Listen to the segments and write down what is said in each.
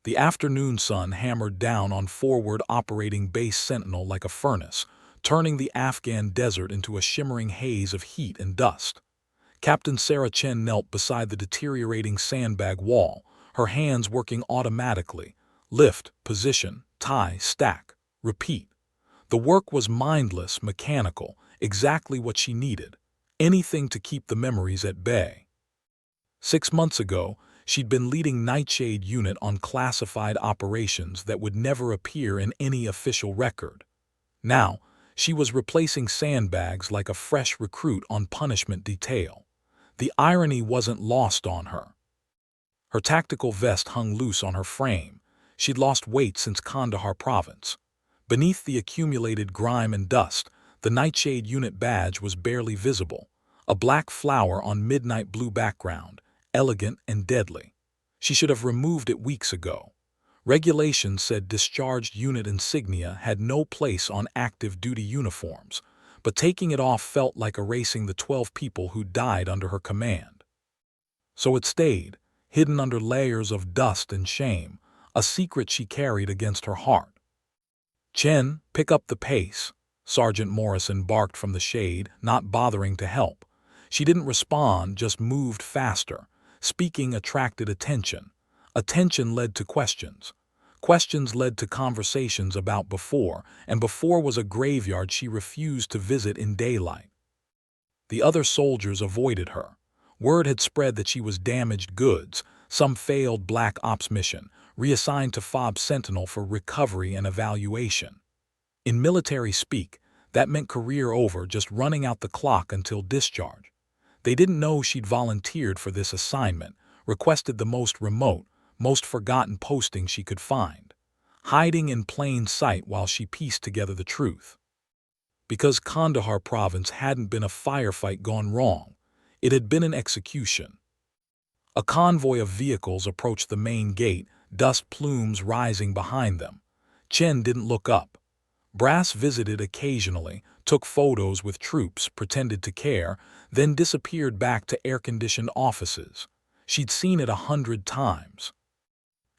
The afternoon sun hammered down on forward operating base Sentinel like a furnace, turning the Afghan desert into a shimmering haze of heat and dust. Captain Sarah Chen knelt beside the deteriorating sandbag wall, her hands working automatically. Lift, position, tie, stack, repeat. The work was mindless, mechanical, exactly what she needed. Anything to keep the memories at bay. 6 months ago, she'd been leading Nightshade unit on classified operations that would never appear in any official record. Now, she was replacing Sandbags like a fresh recruit on punishment detail. The irony wasn't lost on her. Her tactical vest hung loose on her frame. She'd lost weight since Kandahar province. Beneath the accumulated grime and dust, the Nightshade unit badge was barely visible, a black flower on midnight blue background, elegant and deadly. She should have removed it weeks ago. Regulations said discharged unit insignia had no place on active duty uniforms, but taking it off felt like erasing the 12 people who died under her command. So it stayed, hidden under layers of dust and shame, a secret she carried against her heart. "Chen, pick up the pace," Sergeant Morrison barked from the shade, not bothering to help. She didn't respond, just moved faster. Speaking attracted attention. Attention led to questions. Questions led to conversations about before, and before was a graveyard she refused to visit in daylight. The other soldiers avoided her. Word had spread that she was damaged goods, some failed Black Ops mission, reassigned to FOB Sentinel for recovery and evaluation. In military speak, that meant career over, just running out the clock until discharge. They didn't know she'd volunteered for this assignment, requested the most remote, most forgotten posting she could find, hiding in plain sight while she pieced together the truth. Because Kandahar province hadn't been a firefight gone wrong, it had been an execution. A convoy of vehicles approached the main gate, dust plumes rising behind them. Chen didn't look up. Brass visited occasionally, took photos with troops, pretended to care, then disappeared back to air-conditioned offices. She'd seen it 100 times.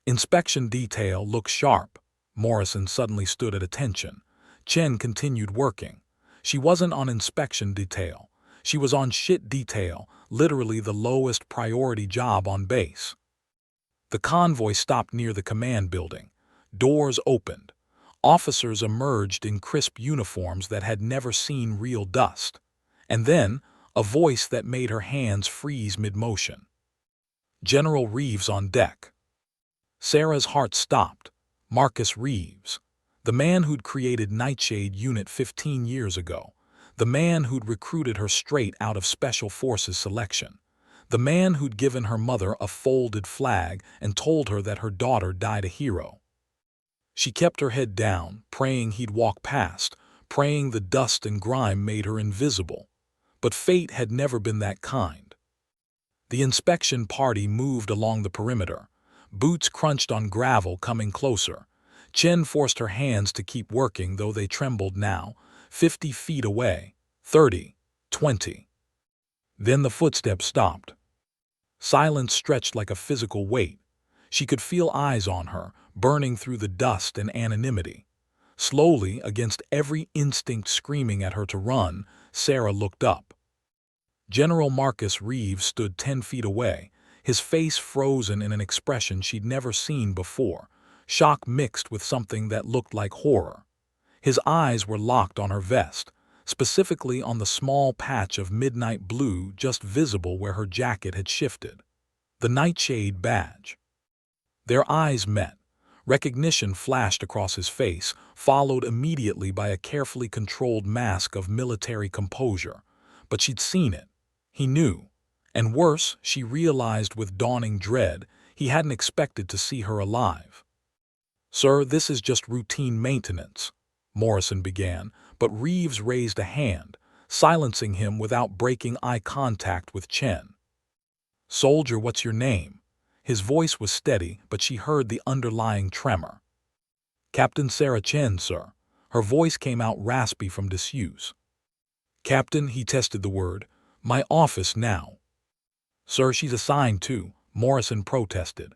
Inspection detail looked sharp. Morrison suddenly stood at attention. Chen continued working. She wasn't on inspection detail. She was on shit detail, literally the lowest priority job on base. The convoy stopped near the command building. Doors opened. Officers emerged in crisp uniforms that had never seen real dust. And then, a voice that made her hands freeze mid-motion. "General Reeves on deck." Sarah's heart stopped. Marcus Reeves. The man who'd created Nightshade Unit 15 years ago. The man who'd recruited her straight out of Special Forces selection. The man who'd given her mother a folded flag and told her that her daughter died a hero. She kept her head down, praying he'd walk past, praying the dust and grime made her invisible. But fate had never been that kind. The inspection party moved along the perimeter. Boots crunched on gravel, coming closer. Chen forced her hands to keep working, though they trembled now. 50 feet away. 30. 20. Then the footsteps stopped. Silence stretched like a physical weight. She could feel eyes on her, burning through the dust and anonymity. Slowly, against every instinct screaming at her to run, Sarah looked up. General Marcus Reeves stood 10 feet away, his face frozen in an expression she'd never seen before, shock mixed with something that looked like horror. His eyes were locked on her vest, specifically on the small patch of midnight blue just visible where her jacket had shifted. The Nightshade badge. Their eyes met. Recognition flashed across his face, followed immediately by a carefully controlled mask of military composure. But she'd seen it. He knew. And worse, she realized with dawning dread, he hadn't expected to see her alive. "Sir, this is just routine maintenance," Morrison began, but Reeves raised a hand, silencing him without breaking eye contact with Chen. "Soldier, what's your name?" His voice was steady, but she heard the underlying tremor. "Captain Sarah Chen, sir." Her voice came out raspy from disuse. "Captain," he tested the word, "my office now." "Sir, she's assigned to," Morrison protested.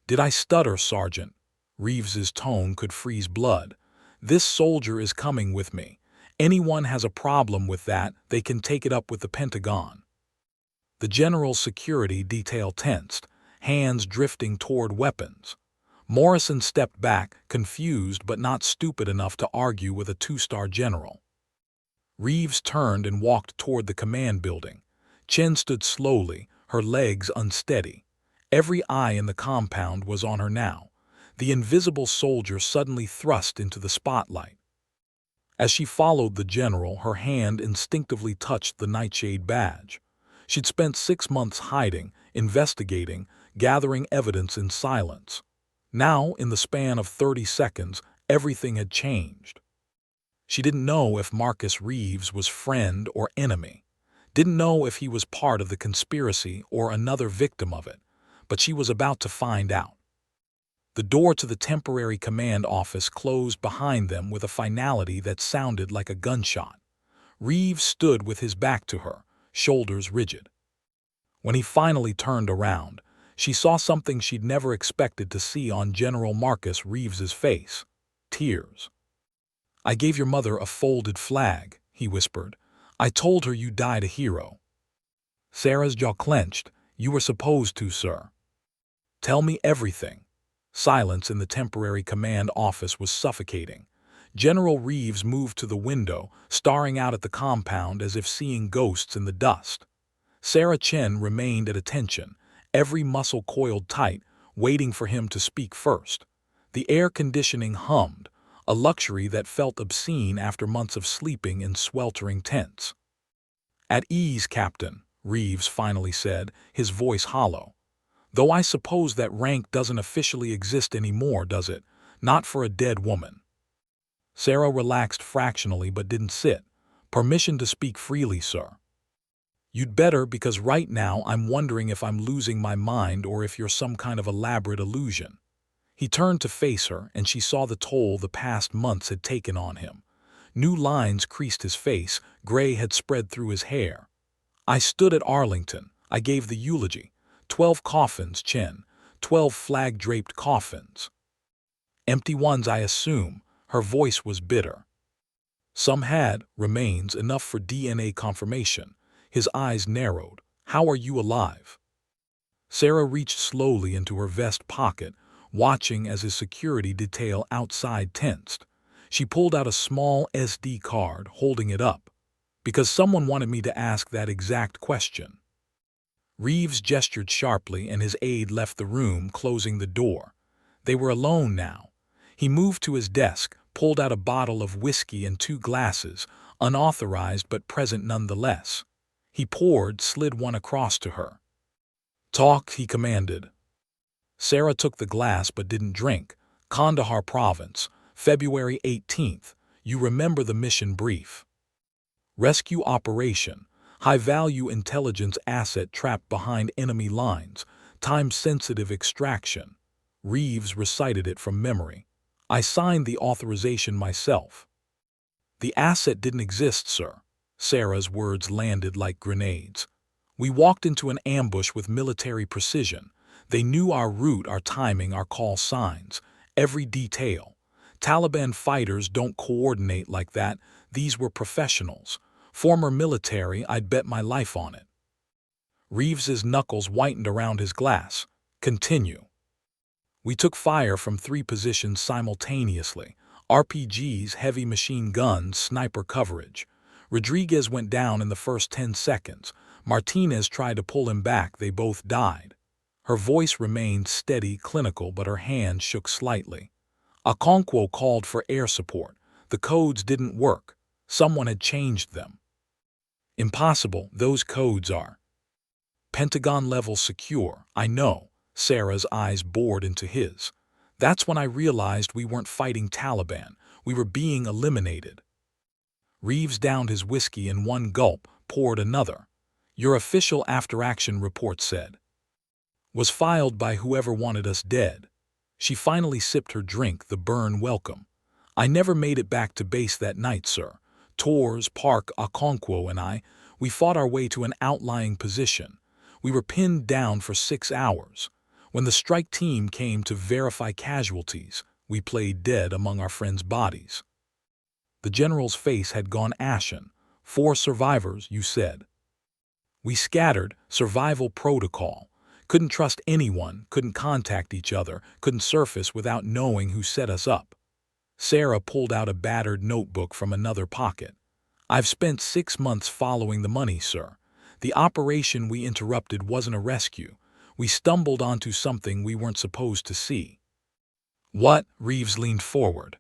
Did I stutter, Sergeant? Reeves's tone could freeze blood. This soldier is coming with me. Anyone has a problem with that, they can take it up with the Pentagon. The general's security detail tensed, hands drifting toward weapons. Morrison stepped back, confused but not stupid enough to argue with a two-star general. Reeves turned and walked toward the command building. Chen stood slowly, her legs unsteady. Every eye in the compound was on her now. The invisible soldier suddenly thrust into the spotlight. As she followed the general, her hand instinctively touched the Nightshade badge. She'd spent 6 months hiding, investigating, gathering evidence in silence. Now, in the span of 30 seconds, everything had changed. She didn't know if Marcus Reeves was friend or enemy. Didn't know if he was part of the conspiracy or another victim of it. But she was about to find out. The door to the temporary command office closed behind them with a finality that sounded like a gunshot. Reeves stood with his back to her, shoulders rigid. When he finally turned around, she saw something she'd never expected to see on General Marcus Reeves's face: tears. "I gave your mother a folded flag," he whispered. "I told her you died a hero." Sarah's jaw clenched. "You were supposed to, sir." "Tell me everything." Silence in the temporary command office was suffocating. General Reeves moved to the window, staring out at the compound as if seeing ghosts in the dust. Sarah Chen remained at attention, every muscle coiled tight, waiting for him to speak first. The air conditioning hummed, a luxury that felt obscene after months of sleeping in sweltering tents. "At ease, Captain," Reeves finally said, his voice hollow. "Though I suppose that rank doesn't officially exist anymore, does it? Not for a dead woman." Sarah relaxed fractionally but didn't sit. "Permission to speak freely, sir." "You'd better, because right now I'm wondering if I'm losing my mind or if you're some kind of elaborate illusion." He turned to face her, and she saw the toll the past months had taken on him. New lines creased his face, gray had spread through his hair. "I stood at Arlington. I gave the eulogy. 12 coffins, Chen. 12 flag-draped coffins." "Empty ones, I assume." Her voice was bitter. "Some had remains, enough for DNA confirmation." His eyes narrowed. "How are you alive?" Sarah reached slowly into her vest pocket, watching as his security detail outside tensed. She pulled out a small SD card, holding it up. "Because someone wanted me to ask that exact question." Reeves gestured sharply, and his aide left the room, closing the door. They were alone now. He moved to his desk, pulled out a bottle of whiskey and 2 glasses, unauthorized but present nonetheless. He poured, slid one across to her. "Talk," he commanded. Sarah took the glass but didn't drink. "Kandahar Province, February 18th. You remember the mission brief. Rescue operation. High-value intelligence asset trapped behind enemy lines. Time-sensitive extraction." Reeves recited it from memory. "I signed the authorization myself." "The asset didn't exist, sir." Sarah's words landed like grenades. "We walked into an ambush with military precision. They knew our route, our timing, our call signs. Every detail. Taliban fighters don't coordinate like that. These were professionals. Former military, I'd bet my life on it." Reeves's knuckles whitened around his glass. "Continue." "We took fire from 3 positions simultaneously. RPGs, heavy machine guns, sniper coverage. Rodriguez went down in the first 10 seconds. Martinez tried to pull him back. They both died." Her voice remained steady, clinical, but her hand shook slightly. "Okonkwo called for air support. The codes didn't work. Someone had changed them." "Impossible. Those codes are Pentagon-level secure." "I know." Sarah's eyes bored into his. "That's when I realized we weren't fighting Taliban. We were being eliminated." Reeves downed his whiskey in one gulp, poured another. "Your official after-action report said. Was filed by whoever wanted us dead." She finally sipped her drink, the burn welcome. "I never made it back to base that night, sir. Torres, Park, Okonkwo, and we fought our way to an outlying position. We were pinned down for 6 hours. When the strike team came to verify casualties, we played dead among our friends' bodies. The general's face had gone ashen. 4 survivors, you said. We scattered, survival protocol. Couldn't trust anyone, couldn't contact each other, couldn't surface without knowing who set us up. Sarah pulled out a battered notebook from another pocket. I've spent 6 months following the money, sir. The operation we interrupted wasn't a rescue. We stumbled onto something we weren't supposed to see. What? Reeves leaned forward.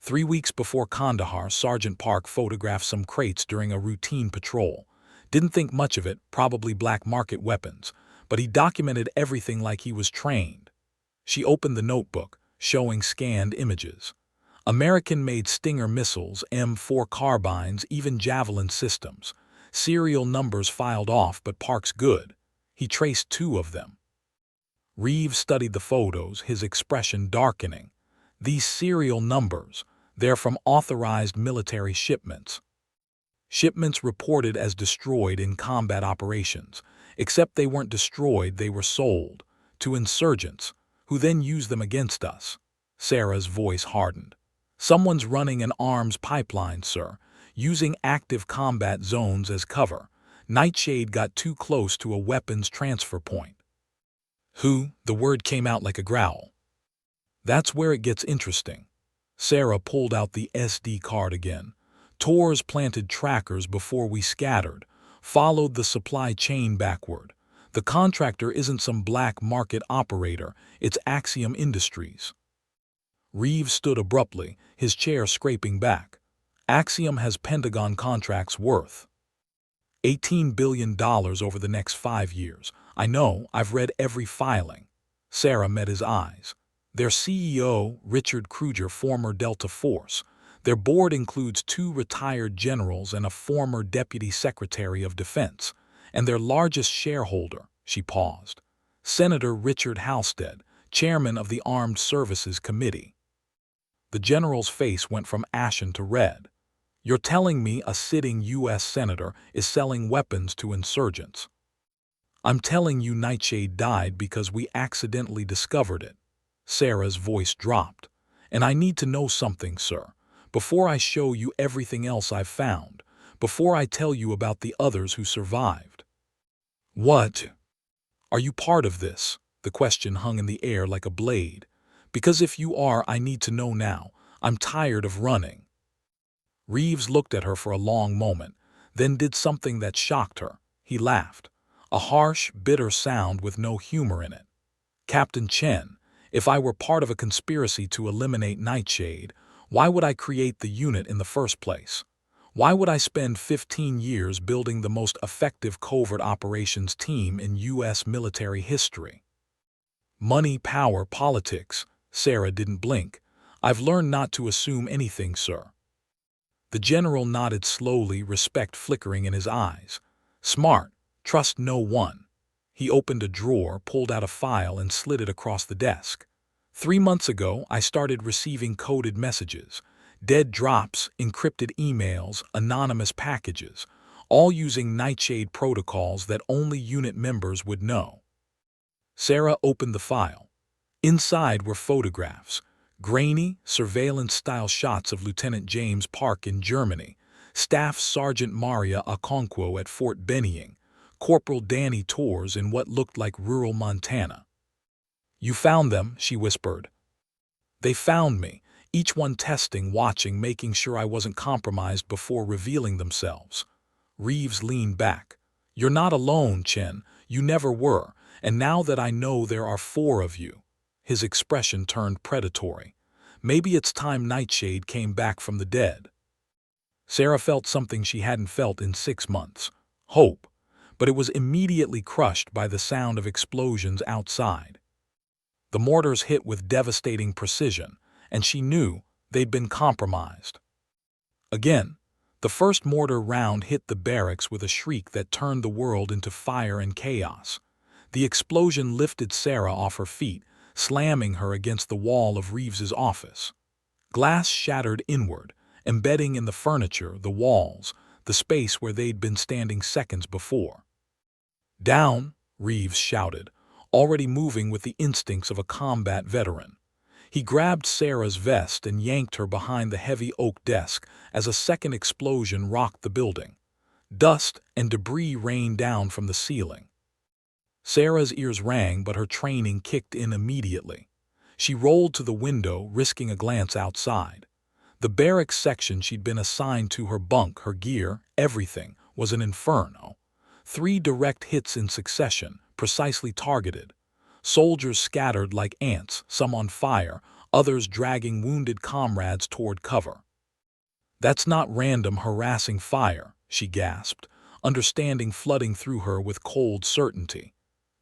3 weeks before Kandahar, Sergeant Park photographed some crates during a routine patrol. Didn't think much of it, probably black market weapons, but he documented everything like he was trained. She opened the notebook, showing scanned images. American-made Stinger missiles, M4 carbines, even Javelin systems. Serial numbers filed off, but Park's good. He traced 2 of them. Reeves studied the photos, his expression darkening. These serial numbers, they're from authorized military shipments. Shipments reported as destroyed in combat operations, except they weren't destroyed, they were sold to insurgents, who then used them against us. Sarah's voice hardened. Someone's running an arms pipeline, sir, using active combat zones as cover. Nightshade got too close to a weapons transfer point. Who? The word came out like a growl. That's where it gets interesting. Sarah pulled out the SD card again. Tors planted trackers before we scattered, followed the supply chain backward. The contractor isn't some black market operator, it's Axiom Industries. Reeves stood abruptly, his chair scraping back. Axiom has Pentagon contracts worth $18 billion over the next 5 years. I know, I've read every filing. Sarah met his eyes. Their CEO, Richard Kruger, former Delta Force. Their board includes 2 retired generals and a former Deputy Secretary of Defense. And their largest shareholder, she paused, Senator Richard Halstead, chairman of the Armed Services Committee. The general's face went from ashen to red. You're telling me a sitting U.S. senator is selling weapons to insurgents? I'm telling you Nightshade died because we accidentally discovered it. Sarah's voice dropped. And I need to know something, sir, before I show you everything else I've found, before I tell you about the others who survived. What? Are you part of this? The question hung in the air like a blade. Because if you are, I need to know now. I'm tired of running. Reeves looked at her for a long moment, then did something that shocked her. He laughed. A harsh, bitter sound with no humor in it. Captain Chen, if I were part of a conspiracy to eliminate Nightshade, why would I create the unit in the first place? Why would I spend 15 years building the most effective covert operations team in U.S. military history? Money, power, politics. Sarah didn't blink. I've learned not to assume anything, sir. The general nodded slowly, respect flickering in his eyes. Smart. Trust no one. He opened a drawer, pulled out a file, and slid it across the desk. 3 months ago, I started receiving coded messages. Dead drops, encrypted emails, anonymous packages, all using Nightshade protocols that only unit members would know. Sarah opened the file. Inside were photographs, grainy, surveillance-style shots of Lieutenant James Park in Germany, Staff Sergeant Maria Okonkwo at Fort Benning, Corporal Danny Tors in what looked like rural Montana. You found them, she whispered. They found me, each one testing, watching, making sure I wasn't compromised before revealing themselves. Reeves leaned back. You're not alone, Chen. You never were, and now that I know there are 4 of you. His expression turned predatory. Maybe it's time Nightshade came back from the dead. Sarah felt something she hadn't felt in 6 months. Hope. But it was immediately crushed by the sound of explosions outside. The mortars hit with devastating precision, and she knew they'd been compromised. Again, the first mortar round hit the barracks with a shriek that turned the world into fire and chaos. The explosion lifted Sarah off her feet, slamming her against the wall of Reeves's office. Glass shattered inward, embedding in the furniture, the walls, the space where they'd been standing seconds before. Down, Reeves shouted. already moving with the instincts of a combat veteran. He grabbed Sarah's vest and yanked her behind the heavy oak desk as a second explosion rocked the building. Dust and debris rained down from the ceiling. Sarah's ears rang, but her training kicked in immediately. She rolled to the window, risking a glance outside. The barracks section she'd been assigned to, her bunk, her gear, everything, was an inferno. 3 direct hits in succession, precisely targeted. Soldiers scattered like ants, some on fire, others dragging wounded comrades toward cover. "That's not random harassing fire," she gasped, understanding flooding through her with cold certainty.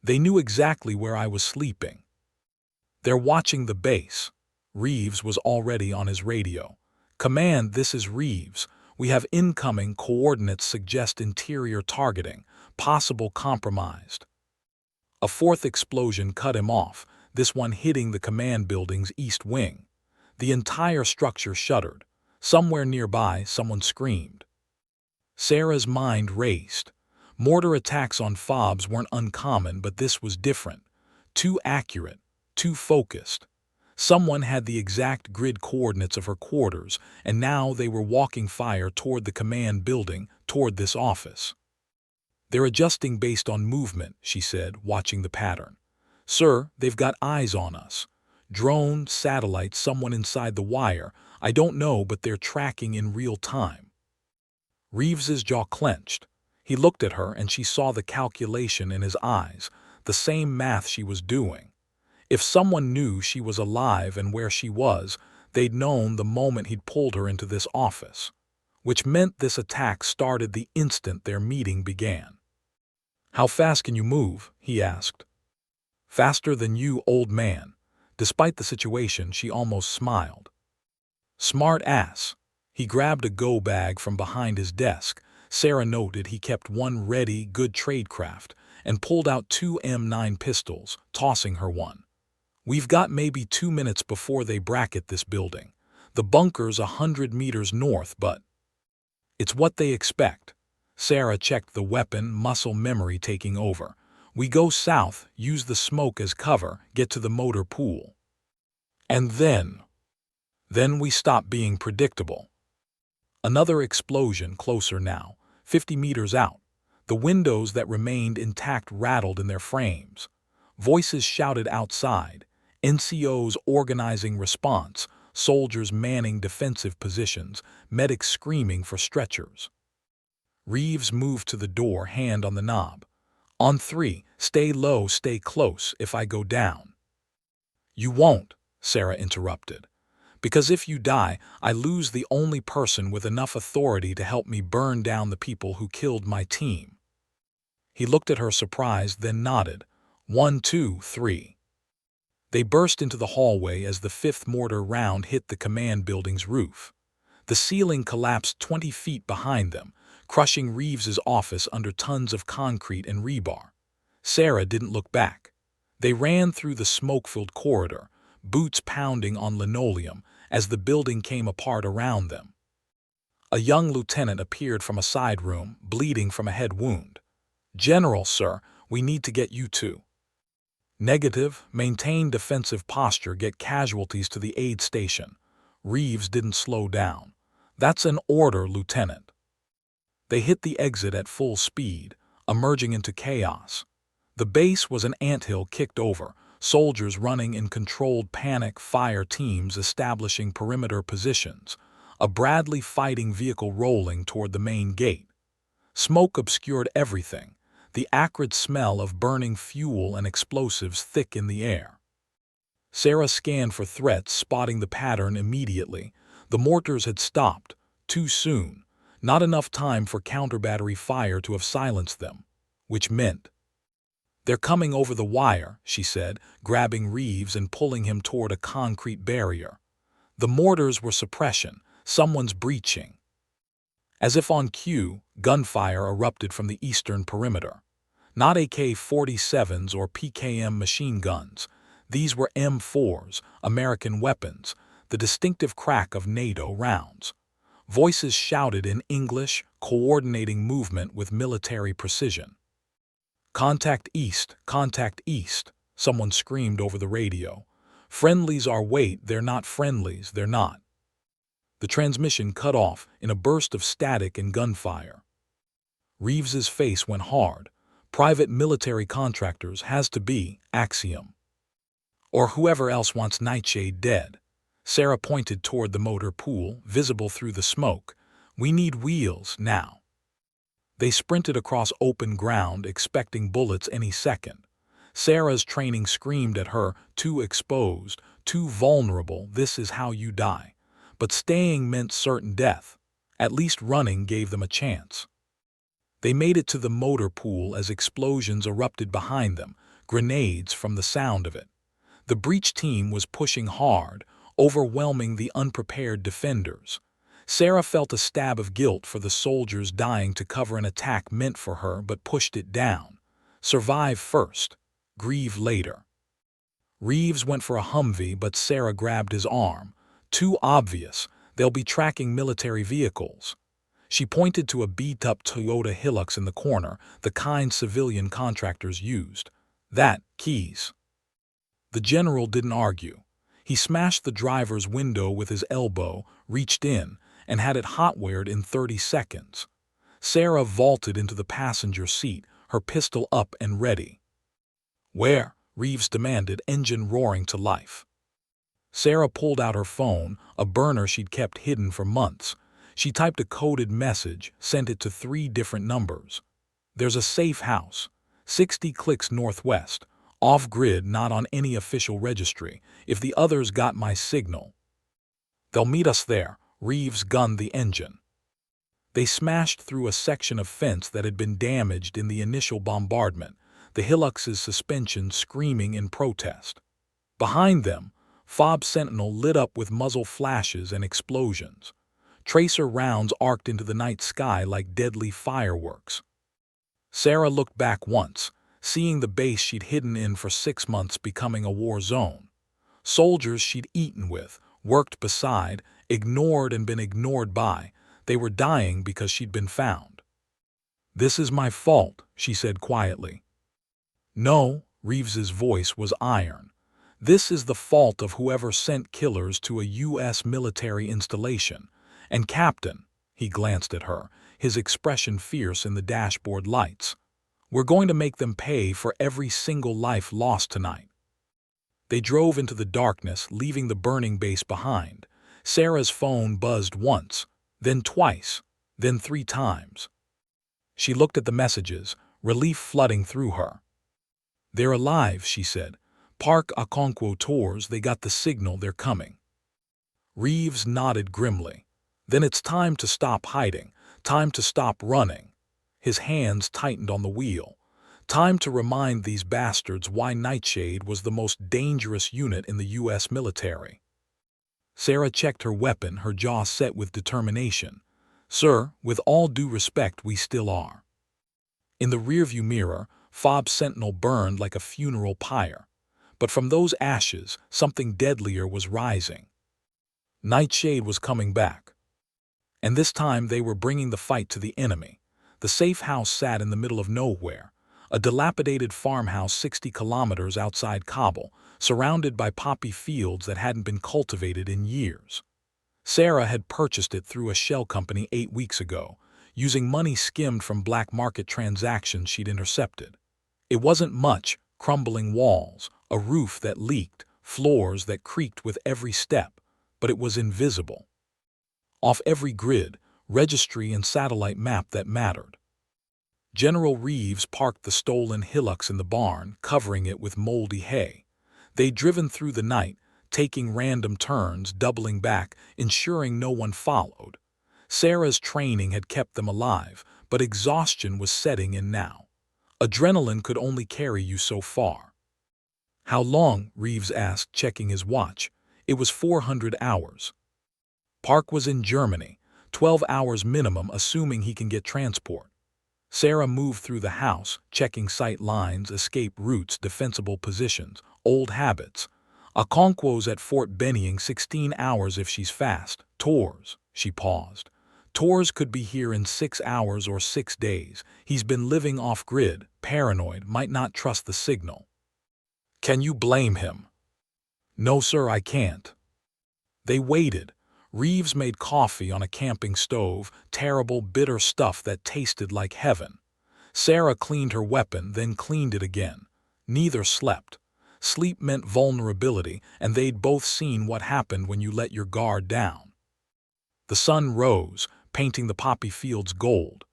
"They knew exactly where I was sleeping. They're watching the base." Reeves was already on his radio. "Command, this is Reeves. We have incoming coordinates suggest interior targeting, possible compromised." A fourth explosion cut him off, this one hitting the command building's east wing. The entire structure shuddered. Somewhere nearby, someone screamed. Sarah's mind raced. Mortar attacks on FOBs weren't uncommon, but this was different. Too accurate, too focused. Someone had the exact grid coordinates of her quarters, and now they were walking fire toward the command building, toward this office. "They're adjusting based on movement," she said, watching the pattern. "Sir, they've got eyes on us. Drone, satellite, someone inside the wire. I don't know, but they're tracking in real time." Reeves's jaw clenched. He looked at her, and she saw the calculation in his eyes, the same math she was doing. If someone knew she was alive and where she was, they'd known the moment he'd pulled her into this office. Which meant this attack started the instant their meeting began. "How fast can you move?" he asked. "Faster than you, old man." Despite the situation, she almost smiled. "Smart ass." He grabbed a go bag from behind his desk. Sarah noted he kept one ready, good tradecraft, and pulled out 2 M9 pistols, tossing her one. "We've got maybe 2 minutes before they bracket this building. The bunker's 100 meters north, but it's what they expect." Sarah checked the weapon, muscle memory taking over. "We go south, use the smoke as cover, get to the motor pool. And then we stop being predictable." Another explosion, closer now, 50 meters out. The windows that remained intact rattled in their frames. Voices shouted outside, NCOs organizing response, soldiers manning defensive positions, medics screaming for stretchers. Reeves moved to the door, hand on the knob. "On 3, stay low, stay close if I go down." "You won't," Sarah interrupted. "Because if you die, I lose the only person with enough authority to help me burn down the people who killed my team." He looked at her surprised, then nodded. 1, 2, 3. They burst into the hallway as the 5th mortar round hit the command building's roof. The ceiling collapsed 20 feet behind them, crushing Reeves's office under tons of concrete and rebar. Sarah didn't look back. They ran through the smoke-filled corridor, boots pounding on linoleum as the building came apart around them. A young lieutenant appeared from a side room, bleeding from a head wound. "General, sir, we need to get you to." "Negative. Maintain defensive posture, get casualties to the aid station." Reeves didn't slow down. "That's an order, Lieutenant." They hit the exit at full speed, emerging into chaos. The base was an anthill kicked over, soldiers running in controlled panic, fire teams establishing perimeter positions, a Bradley fighting vehicle rolling toward the main gate. Smoke obscured everything, the acrid smell of burning fuel and explosives thick in the air. Sarah scanned for threats, spotting the pattern immediately. The mortars had stopped, too soon, not enough time for counter-battery fire to have silenced them, which meant, "They're coming over the wire," she said, grabbing Reeves and pulling him toward a concrete barrier. The mortars were suppression, someone's breaching. As if on cue, gunfire erupted from the eastern perimeter. Not AK-47s or PKM machine guns. These were M4s, American weapons, the distinctive crack of NATO rounds. Voices shouted in English, coordinating movement with military precision. "Contact east, contact east." someone screamed over the radio. Friendlies are wait, they're not friendlies, they're not. The transmission cut off in a burst of static and gunfire. Reeves's face went hard. Private military contractors has to be, axiom. Or whoever else wants Nightshade dead. Sarah pointed toward the motor pool, visible through the smoke. We need wheels, now. They sprinted across open ground, expecting bullets any second. Sarah's training screamed at her, too exposed, too vulnerable, this is how you die. But staying meant certain death. At least running gave them a chance. They made it to the motor pool as explosions erupted behind them, grenades from the sound of it. The breach team was pushing hard, overwhelming the unprepared defenders. Sarah felt a stab of guilt for the soldiers dying to cover an attack meant for her but pushed it down. Survive first, grieve later. Reeves went for a Humvee but Sarah grabbed his arm. Too obvious, they'll be tracking military vehicles. She pointed to a beat-up Toyota Hilux in the corner, the kind civilian contractors used. That, keys. The general didn't argue. He smashed the driver's window with his elbow, reached in, and had it hot-wired in 30 seconds. Sarah vaulted into the passenger seat, her pistol up and ready. Where? Reeves demanded, engine roaring to life. Sarah pulled out her phone, a burner she'd kept hidden for months. She typed a coded message, sent it to 3 different numbers. There's a safe house, 60 clicks northwest, off-grid, not on any official registry. If the others got my signal, they'll meet us there. Reeves gunned the engine. They smashed through a section of fence that had been damaged in the initial bombardment, the Hilux's suspension screaming in protest. Behind them, Fob Sentinel lit up with muzzle flashes and explosions. Tracer rounds arced into the night sky like deadly fireworks. Sarah looked back once, seeing the base she'd hidden in for 6 months becoming a war zone. Soldiers she'd eaten with, worked beside, ignored and been ignored by, they were dying because she'd been found. This is my fault, she said quietly. No, Reeves's voice was iron. This is the fault of whoever sent killers to a U.S. military installation. And Captain, he glanced at her, his expression fierce in the dashboard lights. We're going to make them pay for every single life lost tonight. They drove into the darkness, leaving the burning base behind. Sarah's phone buzzed once, then twice, then 3 times. She looked at the messages, relief flooding through her. They're alive, she said. Park Okonkwo tours, they got the signal, they're coming. Reeves nodded grimly. Then it's time to stop hiding, time to stop running. His hands tightened on the wheel. Time to remind these bastards why Nightshade was the most dangerous unit in the U.S. military. Sarah checked her weapon, her jaw set with determination. Sir, with all due respect, we still are. In the rearview mirror, Fob Sentinel burned like a funeral pyre. But from those ashes, something deadlier was rising. Nightshade was coming back. And this time they were bringing the fight to the enemy. The safe house sat in the middle of nowhere, a dilapidated farmhouse 60 kilometers outside Kabul, surrounded by poppy fields that hadn't been cultivated in years. Sarah had purchased it through a shell company 8 weeks ago, using money skimmed from black market transactions she'd intercepted. It wasn't much: crumbling walls, a roof that leaked, floors that creaked with every step, but it was invisible. Off every grid, registry and satellite map that mattered. General Reeves parked the stolen Hilux in the barn, covering it with moldy hay. They'd driven through the night, taking random turns, doubling back, ensuring no one followed. Sarah's training had kept them alive, but exhaustion was setting in now. Adrenaline could only carry you so far. How long? Reeves asked, checking his watch. It was 400 hours. Park was in Germany, 12 hours minimum assuming he can get transport. Sarah moved through the house, checking sight lines, escape routes, defensible positions, old habits. Okonkwo's at Fort Benning 16 hours if she's fast. Tours, she paused. Tours could be here in 6 hours or 6 days. He's been living off-grid, paranoid, might not trust the signal. Can you blame him? No, sir, I can't. They waited. Reeves made coffee on a camping stove, terrible, bitter stuff that tasted like heaven. Sarah cleaned her weapon, then cleaned it again. Neither slept. Sleep meant vulnerability, and they'd both seen what happened when you let your guard down. The sun rose, painting the poppy fields gold,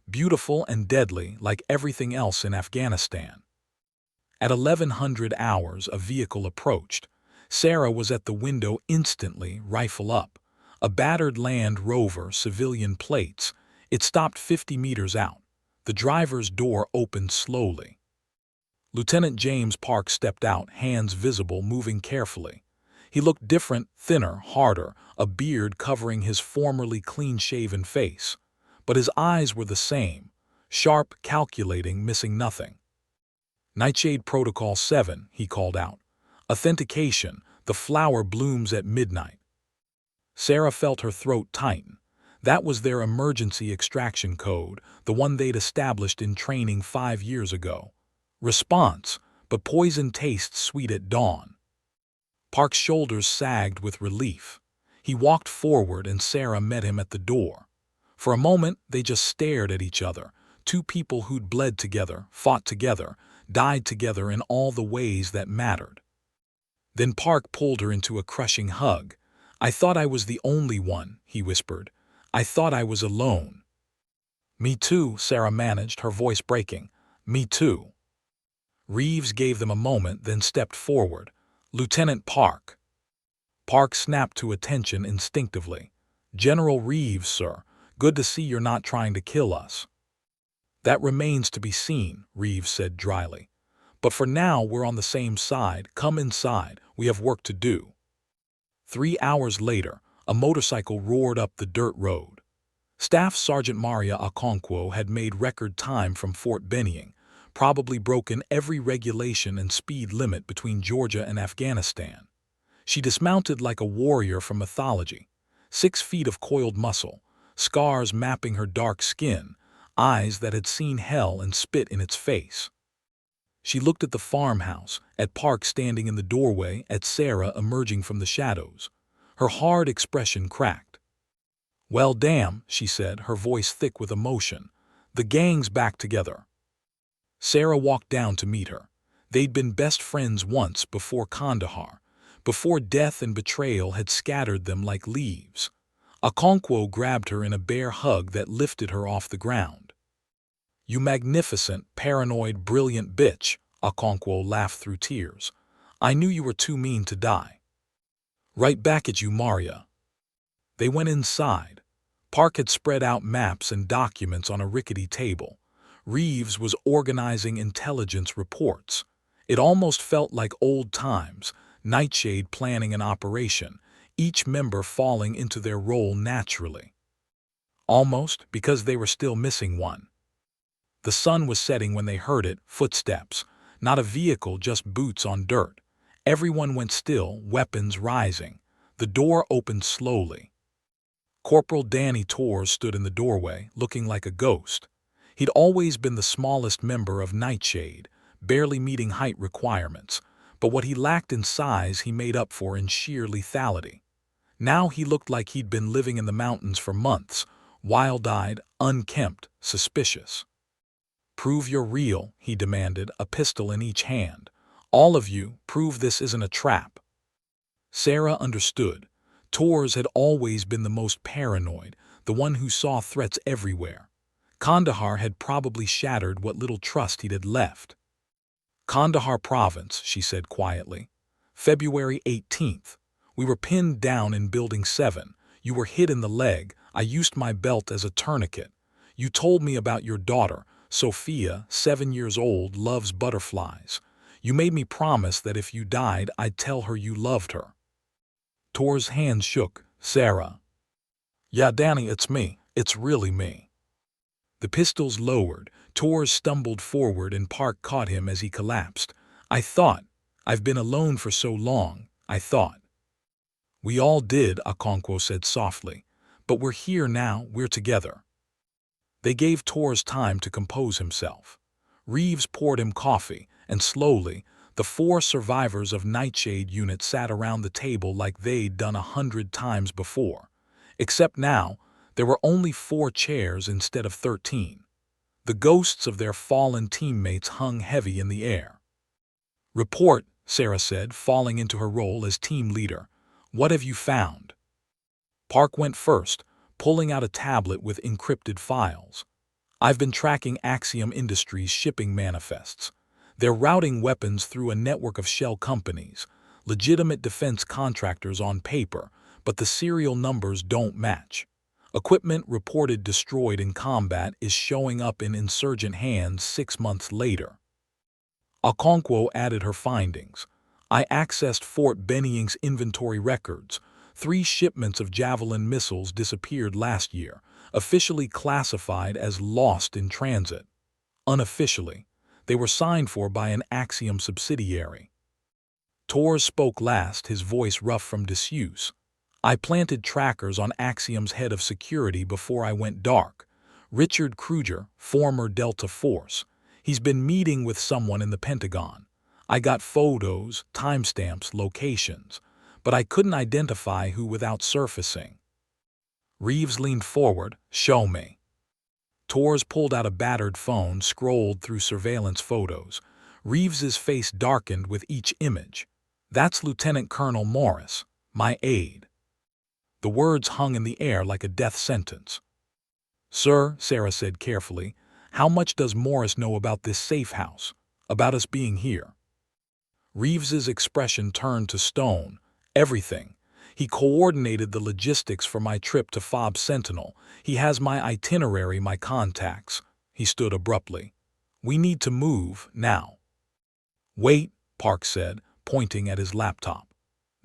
beautiful and deadly like everything else in Afghanistan. At 1100 hours, a vehicle approached. Sarah was at the window instantly, rifle up. A battered Land Rover, civilian plates. It stopped 50 meters out. The driver's door opened slowly. Lieutenant James Park stepped out, hands visible, moving carefully. He looked different, thinner, harder, a beard covering his formerly clean-shaven face. But his eyes were the same, sharp, calculating, missing nothing. Nightshade Protocol 7, he called out. Authentication, the flower blooms at midnight. Sarah felt her throat tighten. That was their emergency extraction code, the one they'd established in training 5 years ago. Response, but poison tastes sweet at dawn. Park's shoulders sagged with relief. He walked forward and Sarah met him at the door. For a moment, they just stared at each other. Two people who'd bled together, fought together, died together in all the ways that mattered. Then Park pulled her into a crushing hug. I thought I was the only one, he whispered. I thought I was alone. Me too, Sarah managed, her voice breaking. Me too. Reeves gave them a moment, then stepped forward. Lieutenant Park. Park snapped to attention instinctively. General Reeves, sir. Good to see you're not trying to kill us. That remains to be seen, Reeves said dryly. But for now, we're on the same side. Come inside. We have work to do. 3 hours later, a motorcycle roared up the dirt road. Staff Sergeant Maria Okonkwo had made record time from Fort Benning, probably broken every regulation and speed limit between Georgia and Afghanistan. She dismounted like a warrior from mythology, 6 feet of coiled muscle, scars mapping her dark skin, eyes that had seen hell and spit in its face. She looked at the farmhouse, at Park standing in the doorway, at Sarah emerging from the shadows. Her hard expression cracked. Well, damn, she said, her voice thick with emotion. The gang's back together. Sarah walked down to meet her. They'd been best friends once before Kandahar, before death and betrayal had scattered them like leaves. Okonkwo grabbed her in a bear hug that lifted her off the ground. You magnificent, paranoid, brilliant bitch, Okonkwo laughed through tears. I knew you were too mean to die. Right back at you, Maria. They went inside. Park had spread out maps and documents on a rickety table. Reeves was organizing intelligence reports. It almost felt like old times, Nightshade planning an operation, each member falling into their role naturally. Almost, because they were still missing one. The sun was setting when they heard it, footsteps. Not a vehicle, just boots on dirt. Everyone went still, weapons rising. The door opened slowly. Corporal Danny Torres stood in the doorway, looking like a ghost. He'd always been the smallest member of Nightshade, barely meeting height requirements, but what he lacked in size he made up for in sheer lethality. Now he looked like he'd been living in the mountains for months, wild-eyed, unkempt, suspicious. Prove you're real, he demanded, a pistol in each hand. All of you, prove this isn't a trap. Sarah understood. Torres had always been the most paranoid, the one who saw threats everywhere. Kandahar had probably shattered what little trust he'd had left. Kandahar Province, she said quietly. February 18th. We were pinned down in Building 7. You were hit in the leg. I used my belt as a tourniquet. You told me about your daughter. Sophia, 7 years old, loves butterflies. You made me promise that if you died, I'd tell her you loved her. Tor's hands shook. Sarah. Yeah, Danny, it's me. It's really me. The pistols lowered. Torres stumbled forward and Park caught him as he collapsed. I've been alone for so long, I thought. We all did, Okonkwo said softly. But we're here now, we're together. They gave Torres time to compose himself. Reeves poured him coffee, and slowly, The 4 survivors of Nightshade unit sat around the table like they'd done 100 times before. Except now, there were only 4 chairs instead of 13. The ghosts of their fallen teammates hung heavy in the air. "Report," Sarah said, falling into her role as team leader. "What have you found?" Park went first, pulling out a tablet with encrypted files. "I've been tracking Axiom Industries' shipping manifests. They're routing weapons through a network of shell companies, legitimate defense contractors on paper, but the serial numbers don't match. Equipment reported destroyed in combat is showing up in insurgent hands 6 months later." Okonkwo added her findings. "I accessed Fort Bennying's inventory records. 3 shipments of Javelin missiles disappeared last year, officially classified as lost in transit. Unofficially, they were signed for by an Axiom subsidiary." Torres spoke last, his voice rough from disuse. "I planted trackers on Axiom's head of security before I went dark. Richard Kruger, former Delta Force. He's been meeting with someone in the Pentagon. I got photos, timestamps, locations, but I couldn't identify who without surfacing." Reeves leaned forward. "Show me." Torres pulled out a battered phone, scrolled through surveillance photos. Reeves's face darkened with each image. "That's Lieutenant Colonel Morris, my aide." The words hung in the air like a death sentence. "Sir," Sarah said carefully, "how much does Morris know about this safe house, about us being here?" Reeves's expression turned to stone. "Everything. He coordinated the logistics for my trip to Fob Sentinel. He has my itinerary, my contacts." He stood abruptly. "We need to move, now." "Wait," Park said, pointing at his laptop.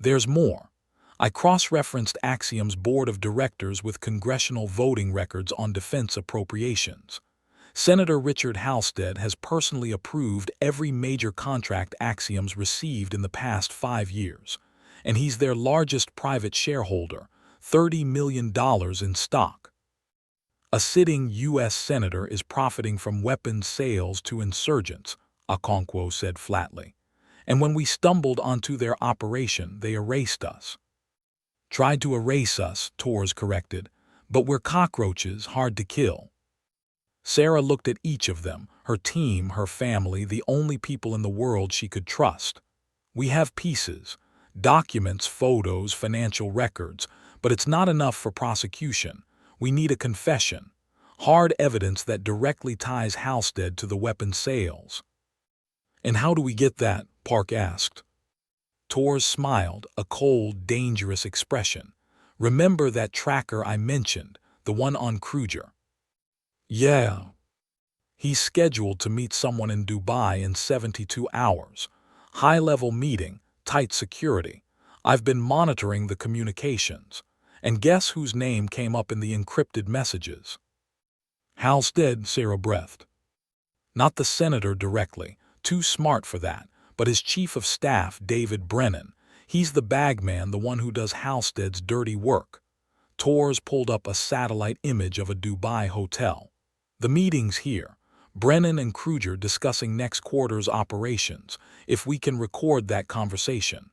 "There's more. I cross-referenced Axiom's board of directors with congressional voting records on defense appropriations. Senator Richard Halstead has personally approved every major contract Axiom's received in the past 5 years, and he's their largest private shareholder, $30 million in stock. A sitting U.S. senator is profiting from weapons sales to insurgents," Okonkwo said flatly. "And when we stumbled onto their operation, they erased us." "Tried to erase us," Torres corrected, "but we're cockroaches, hard to kill." Sarah looked at each of them, her team, her family, the only people in the world she could trust. "We have pieces, documents, photos, financial records, but it's not enough for prosecution. We need a confession, hard evidence that directly ties Halstead to the weapon sales." "And how do we get that?" Park asked. Torres smiled, a cold, dangerous expression. "Remember that tracker I mentioned, the one on Kruger?" "Yeah. He's scheduled to meet someone in Dubai in 72 hours. High-level meeting, tight security. I've been monitoring the communications. And guess whose name came up in the encrypted messages?" "Halstead," Sarah breathed. "Not the senator directly, too smart for that, but his chief of staff, David Brennan. He's the bagman, the one who does Halstead's dirty work." Torres pulled up a satellite image of a Dubai hotel. "The meeting's here. Brennan and Kruger discussing next quarter's operations, if we can record that conversation."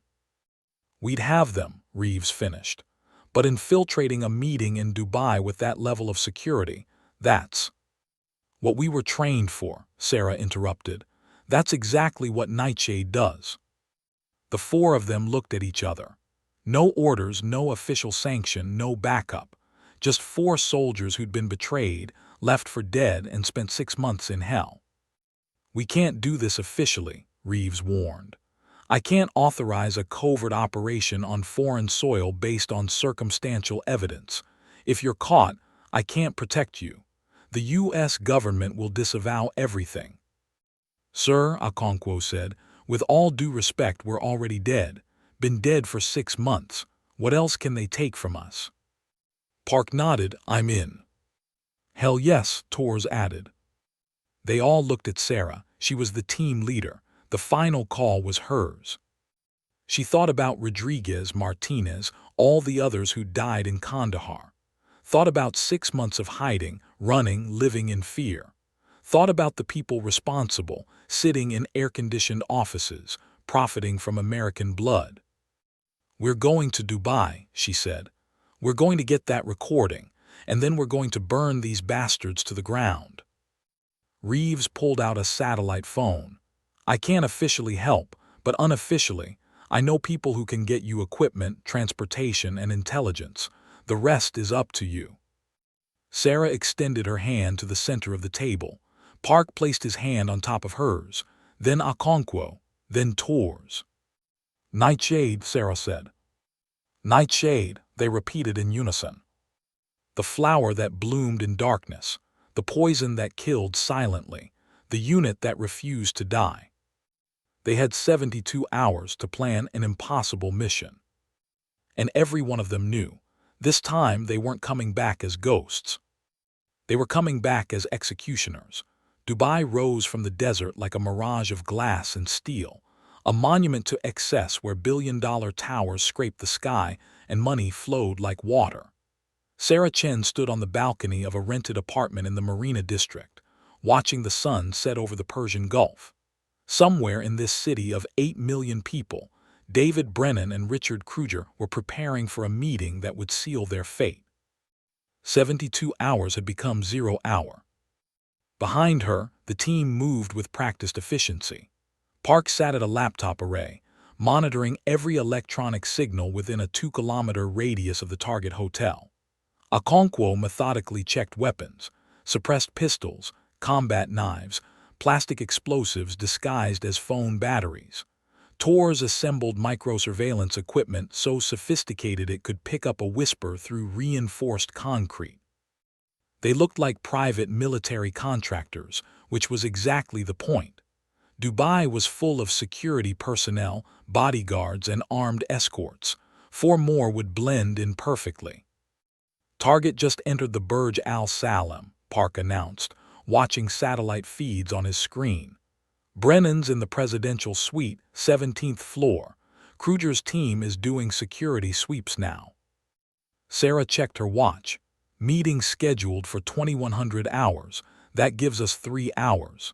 "We'd have them," Reeves finished. "But infiltrating a meeting in Dubai with that level of security, that's—" "What we were trained for," Sarah interrupted. "That's exactly what Nightshade does." The 4 of them looked at each other. No orders, no official sanction, no backup. Just 4 soldiers who'd been betrayed, left for dead, and spent 6 months in hell. "We can't do this officially," Reeves warned. "I can't authorize a covert operation on foreign soil based on circumstantial evidence. If you're caught, I can't protect you. The U.S. government will disavow everything." "Sir," Okonkwo said, "with all due respect, we're already dead. Been dead for 6 months. What else can they take from us?" Park nodded. "I'm in." "Hell yes," Torres added. They all looked at Sarah. She was the team leader. The final call was hers. She thought about Rodriguez, Martinez, all the others who died in Kandahar. Thought about 6 months of hiding, running, living in fear. Thought about the people responsible, sitting in air-conditioned offices, profiting from American blood. "We're going to Dubai," she said. "We're going to get that recording, and then we're going to burn these bastards to the ground." Reeves pulled out a satellite phone. "I can't officially help, but unofficially, I know people who can get you equipment, transportation, and intelligence. The rest is up to you." Sarah extended her hand to the center of the table. Park placed his hand on top of hers, then Okonkwo, then Tor's. "Nightshade," Sarah said. "Nightshade," they repeated in unison. The flower that bloomed in darkness, the poison that killed silently, the unit that refused to die. They had 72 hours to plan an impossible mission. And every one of them knew, this time they weren't coming back as ghosts. They were coming back as executioners. Dubai rose from the desert like a mirage of glass and steel, a monument to excess where billion-dollar towers scraped the sky and money flowed like water. Sarah Chen stood on the balcony of a rented apartment in the Marina district, watching the sun set over the Persian Gulf. Somewhere in this city of 8 million people, David Brennan and Richard Kruger were preparing for a meeting that would seal their fate. 72 hours had become 0 hour. Behind her, the team moved with practiced efficiency. Park sat at a laptop array, monitoring every electronic signal within a 2-kilometer radius of the target hotel. Okonkwo methodically checked weapons, suppressed pistols, combat knives, plastic explosives disguised as phone batteries. Tor's assembled micro-surveillance equipment so sophisticated it could pick up a whisper through reinforced concrete. They looked like private military contractors, which was exactly the point. Dubai was full of security personnel, bodyguards, and armed escorts. 4 more would blend in perfectly. "Target just entered the Burj Al Salam," Park announced, watching satellite feeds on his screen. "Brennan's in the presidential suite, 17th floor. Kruger's team is doing security sweeps now." Sarah checked her watch. "Meeting scheduled for 2100 hours. That gives us 3 hours.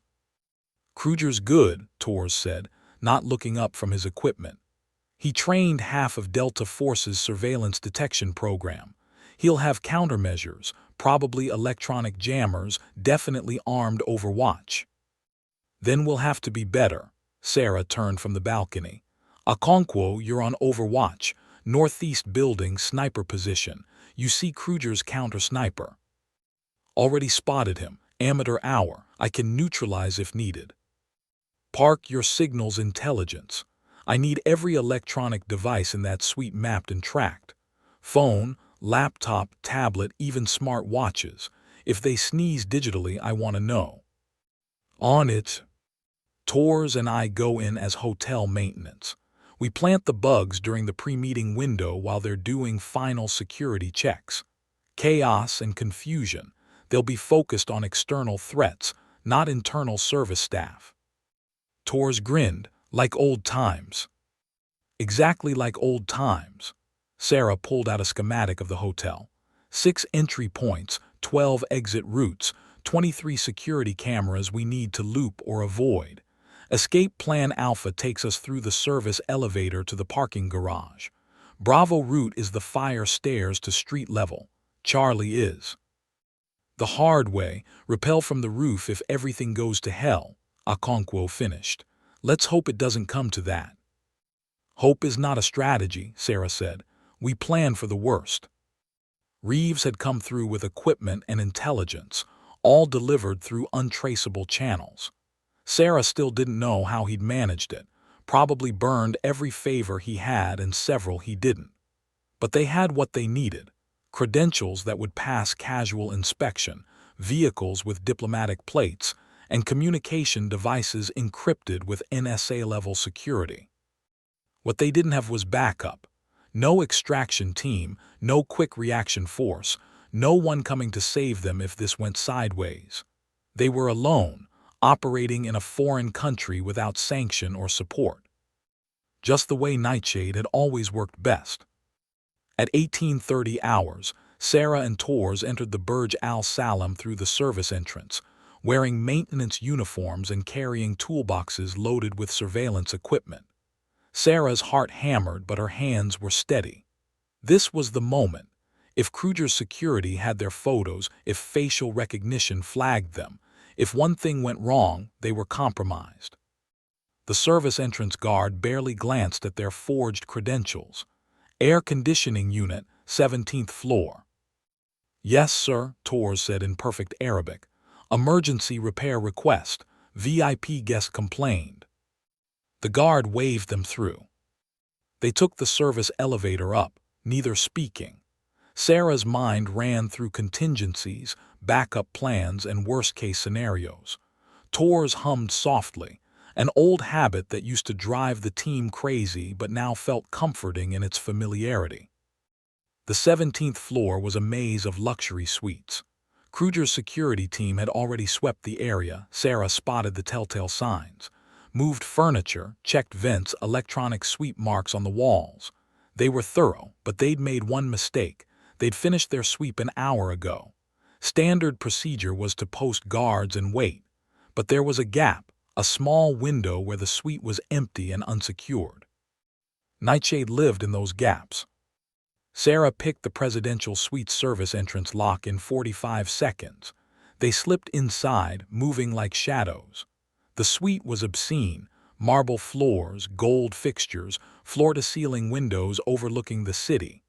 "Kruger's good," Torres said, not looking up from his equipment. "He trained half of Delta Force's surveillance detection program. He'll have countermeasures, probably electronic jammers, definitely armed Overwatch." "Then we'll have to be better." Sarah turned from the balcony. "Okonkwo, you're on Overwatch, northeast building, sniper position. You see Kruger's counter-sniper." "Already spotted him. Amateur hour. I can neutralize if needed." "Park, your signal's intelligence. I need every electronic device in that suite mapped and tracked. Phone, laptop, tablet, even smart watches. If they sneeze digitally, I want to know." "On it." Torres and I go in as hotel maintenance. We plant the bugs during the pre-meeting window while they're doing final security checks. Chaos and confusion. They'll be focused on external threats, not internal service staff. Torres grinned, "Like old times." "Exactly like old times." Sarah pulled out a schematic of the hotel. 6 entry points, 12 exit routes, 23 security cameras we need to loop or avoid. Escape Plan Alpha takes us through the service elevator to the parking garage. Bravo route is the fire stairs to street level. Charlie is the hard way, rappel from the roof if everything goes to hell, Okonkwo finished. "Let's hope it doesn't come to that." "Hope is not a strategy," Sarah said. "We plan for the worst." Reeves had come through with equipment and intelligence, all delivered through untraceable channels. Sarah still didn't know how he'd managed it, probably burned every favor he had and several he didn't. But they had what they needed: credentials that would pass casual inspection, vehicles with diplomatic plates, and communication devices encrypted with NSA-level security. What they didn't have was backup. No extraction team, no quick reaction force, no one coming to save them if this went sideways. They were alone, operating in a foreign country without sanction or support. Just the way Nightshade had always worked best. At 18:30 hours, Sarah and Torres entered the Burj Al Salam through the service entrance, wearing maintenance uniforms and carrying toolboxes loaded with surveillance equipment. Sarah's heart hammered, but her hands were steady. This was the moment. If Kruger's security had their photos, if facial recognition flagged them, if one thing went wrong, they were compromised. The service entrance guard barely glanced at their forged credentials. Air conditioning unit, 17th floor. Yes, sir, Torres said in perfect Arabic. Emergency repair request. VIP guest complained. The guard waved them through. They took the service elevator up, neither speaking. Sarah's mind ran through contingencies, backup plans, and worst-case scenarios. Torres hummed softly, an old habit that used to drive the team crazy but now felt comforting in its familiarity. The 17th floor was a maze of luxury suites. Kruger's security team had already swept the area. Sarah spotted the telltale signs. Moved furniture, checked vents, electronic sweep marks on the walls. They were thorough, but they'd made one mistake. They'd finished their sweep an hour ago. Standard procedure was to post guards and wait. But there was a gap, a small window where the suite was empty and unsecured. Nightshade lived in those gaps. Sarah picked the presidential suite service entrance lock in 45 seconds. They slipped inside, moving like shadows. The suite was obscene, marble floors, gold fixtures, floor-to-ceiling windows overlooking the city.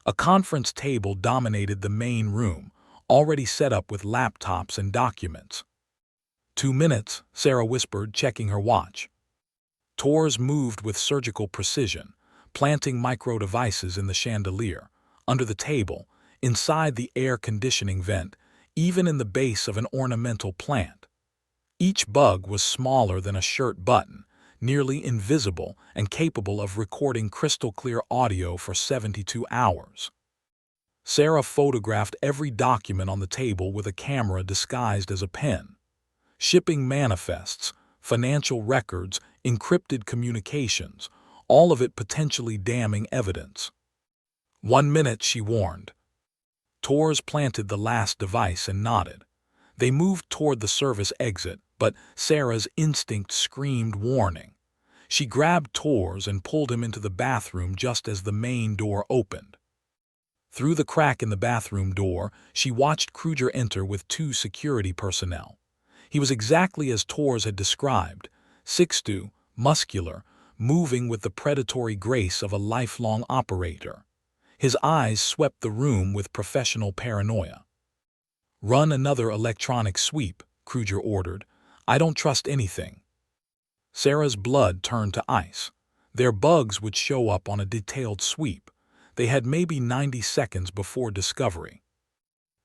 A conference table dominated the main room, already set up with laptops and documents. 2 minutes, Sarah whispered, checking her watch. Torres moved with surgical precision, planting micro-devices in the chandelier, under the table, inside the air conditioning vent, even in the base of an ornamental plant. Each bug was smaller than a shirt button, nearly invisible and capable of recording crystal-clear audio for 72 hours. Sarah photographed every document on the table with a camera disguised as a pen. Shipping manifests, financial records, encrypted communications, all of it potentially damning evidence. 1 minute, she warned. Torres planted the last device and nodded. They moved toward the service exit, but Sarah's instinct screamed warning. She grabbed Torres and pulled him into the bathroom just as the main door opened. Through the crack in the bathroom door, she watched Kruger enter with 2 security personnel. He was exactly as Torres had described, 6'2", muscular, moving with the predatory grace of a lifelong operator. His eyes swept the room with professional paranoia. "Run another electronic sweep," Kruger ordered. "I don't trust anything." Sarah's blood turned to ice. Their bugs would show up on a detailed sweep. They had maybe 90 seconds before discovery.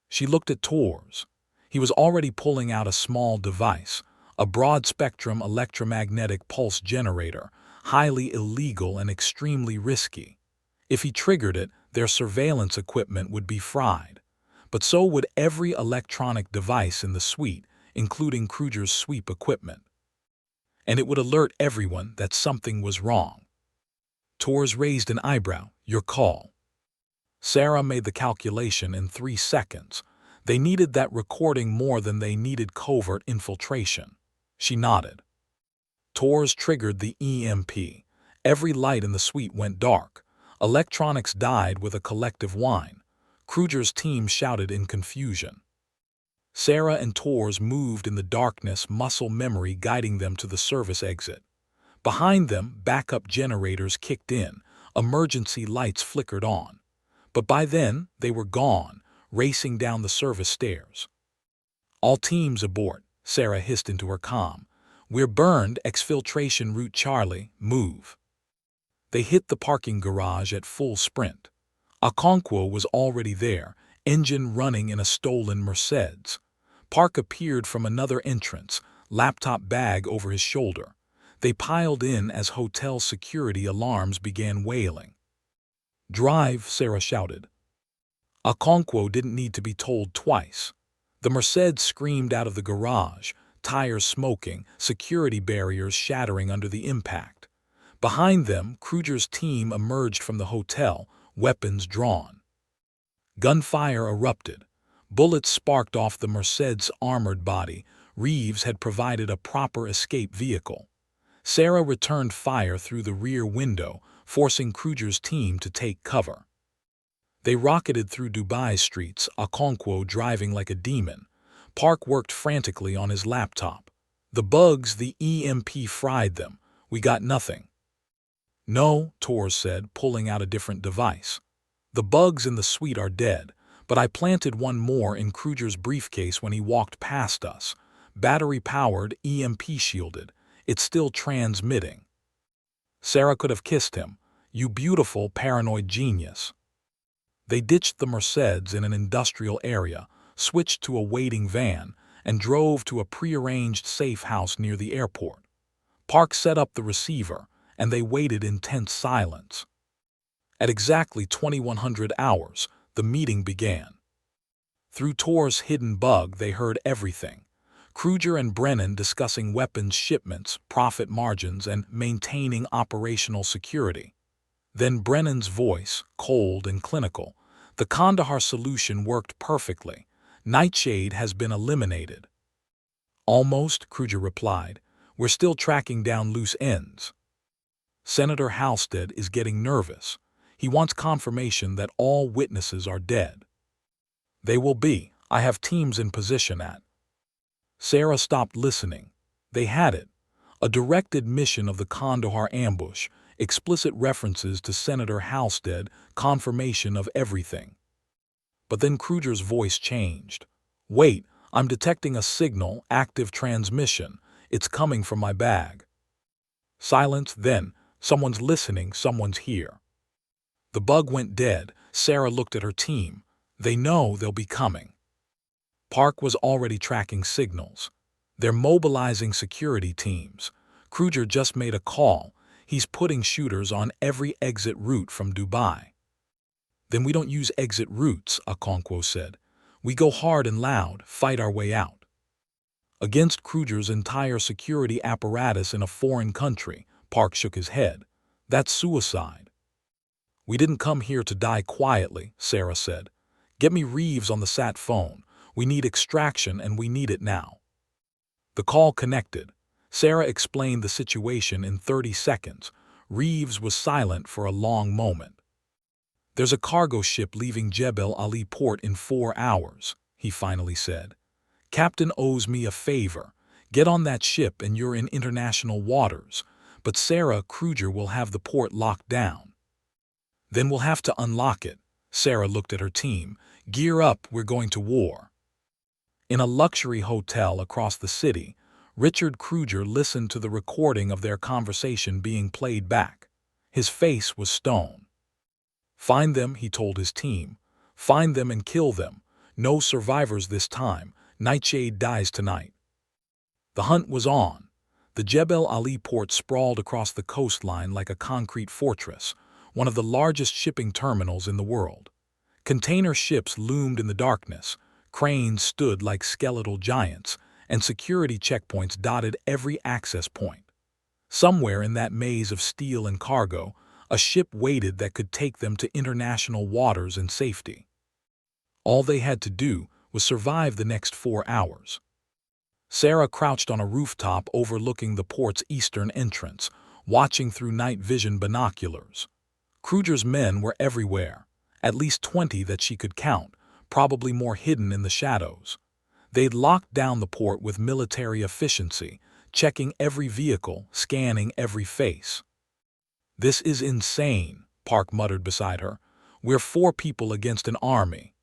She looked at Torres. He was already pulling out a small device, a broad-spectrum electromagnetic pulse generator, highly illegal and extremely risky. If he triggered it, their surveillance equipment would be fried. But so would every electronic device in the suite, including Kruger's sweep equipment. And it would alert everyone that something was wrong. Torres raised an eyebrow. "Your call." Sarah made the calculation in 3 seconds. They needed that recording more than they needed covert infiltration. She nodded. Torres triggered the EMP. Every light in the suite went dark. Electronics died with a collective whine. Kruger's team shouted in confusion. Sarah and Torres moved in the darkness, muscle memory guiding them to the service exit. Behind them, backup generators kicked in, emergency lights flickered on. But by then, they were gone, racing down the service stairs. "All teams abort," Sarah hissed into her comm. "We're burned, exfiltration route Charlie, move." They hit the parking garage at full sprint. Okonkwo was already there, engine running in a stolen Mercedes. Park appeared from another entrance, laptop bag over his shoulder. They piled in as hotel security alarms began wailing. "Drive," Sarah shouted. Okonkwo didn't need to be told twice. The Mercedes screamed out of the garage, tires smoking, security barriers shattering under the impact. Behind them, Kruger's team emerged from the hotel, weapons drawn. Gunfire erupted. Bullets sparked off the Mercedes' armored body. Reeves had provided a proper escape vehicle. Sarah returned fire through the rear window, forcing Kruger's team to take cover. They rocketed through Dubai's streets, Okonkwo driving like a demon. Park worked frantically on his laptop. The bugs, the EMP fried them. We got nothing. No, Torres said, pulling out a different device. The bugs in the suite are dead, but I planted one more in Kruger's briefcase when he walked past us. Battery-powered, EMP-shielded. It's still transmitting. Sarah could have kissed him. You beautiful, paranoid genius. They ditched the Mercedes in an industrial area, switched to a waiting van, and drove to a prearranged safe house near the airport. Park set up the receiver, and they waited in tense silence. At exactly 2100 hours, the meeting began. Through Tor's hidden bug, they heard everything. Kruger and Brennan discussing weapons shipments, profit margins, and maintaining operational security. Then Brennan's voice, cold and clinical. The Kandahar solution worked perfectly. Nightshade has been eliminated. Almost, Kruger replied. We're still tracking down loose ends. Senator Halstead is getting nervous. He wants confirmation that all witnesses are dead. They will be. I have teams in position at. Sarah stopped listening. They had it. A direct admission of the Kandahar ambush, explicit references to Senator Halstead, confirmation of everything. But then Kruger's voice changed. Wait, I'm detecting a signal, active transmission. It's coming from my bag. Silence, then. Someone's listening, someone's here. The bug went dead. Sarah looked at her team. They know they'll be coming. Park was already tracking signals. They're mobilizing security teams. Kruger just made a call. He's putting shooters on every exit route from Dubai. Then we don't use exit routes, Okonkwo said. We go hard and loud, fight our way out. Against Kruger's entire security apparatus in a foreign country, Park shook his head. That's suicide. We didn't come here to die quietly, Sarah said. Get me Reeves on the sat phone. We need extraction and we need it now. The call connected. Sarah explained the situation in 30 seconds. Reeves was silent for a long moment. There's a cargo ship leaving Jebel Ali port in 4 hours, he finally said. Captain owes me a favor. Get on that ship and you're in international waters. But Sarah, Kruger will have the port locked down. Then we'll have to unlock it. Sarah looked at her team. Gear up, we're going to war. In a luxury hotel across the city, Richard Kruger listened to the recording of their conversation being played back. His face was stone. Find them, he told his team. Find them and kill them. No survivors this time. Nightshade dies tonight. The hunt was on. The Jebel Ali port sprawled across the coastline like a concrete fortress, one of the largest shipping terminals in the world. Container ships loomed in the darkness, cranes stood like skeletal giants, and security checkpoints dotted every access point. Somewhere in that maze of steel and cargo, a ship waited that could take them to international waters in safety. All they had to do was survive the next 4 hours. Sarah crouched on a rooftop overlooking the port's eastern entrance, watching through night vision binoculars. Kruger's men were everywhere, at least 20 that she could count, probably more hidden in the shadows. They'd locked down the port with military efficiency, checking every vehicle, scanning every face. This is insane, Park muttered beside her. We're 4 people against an army.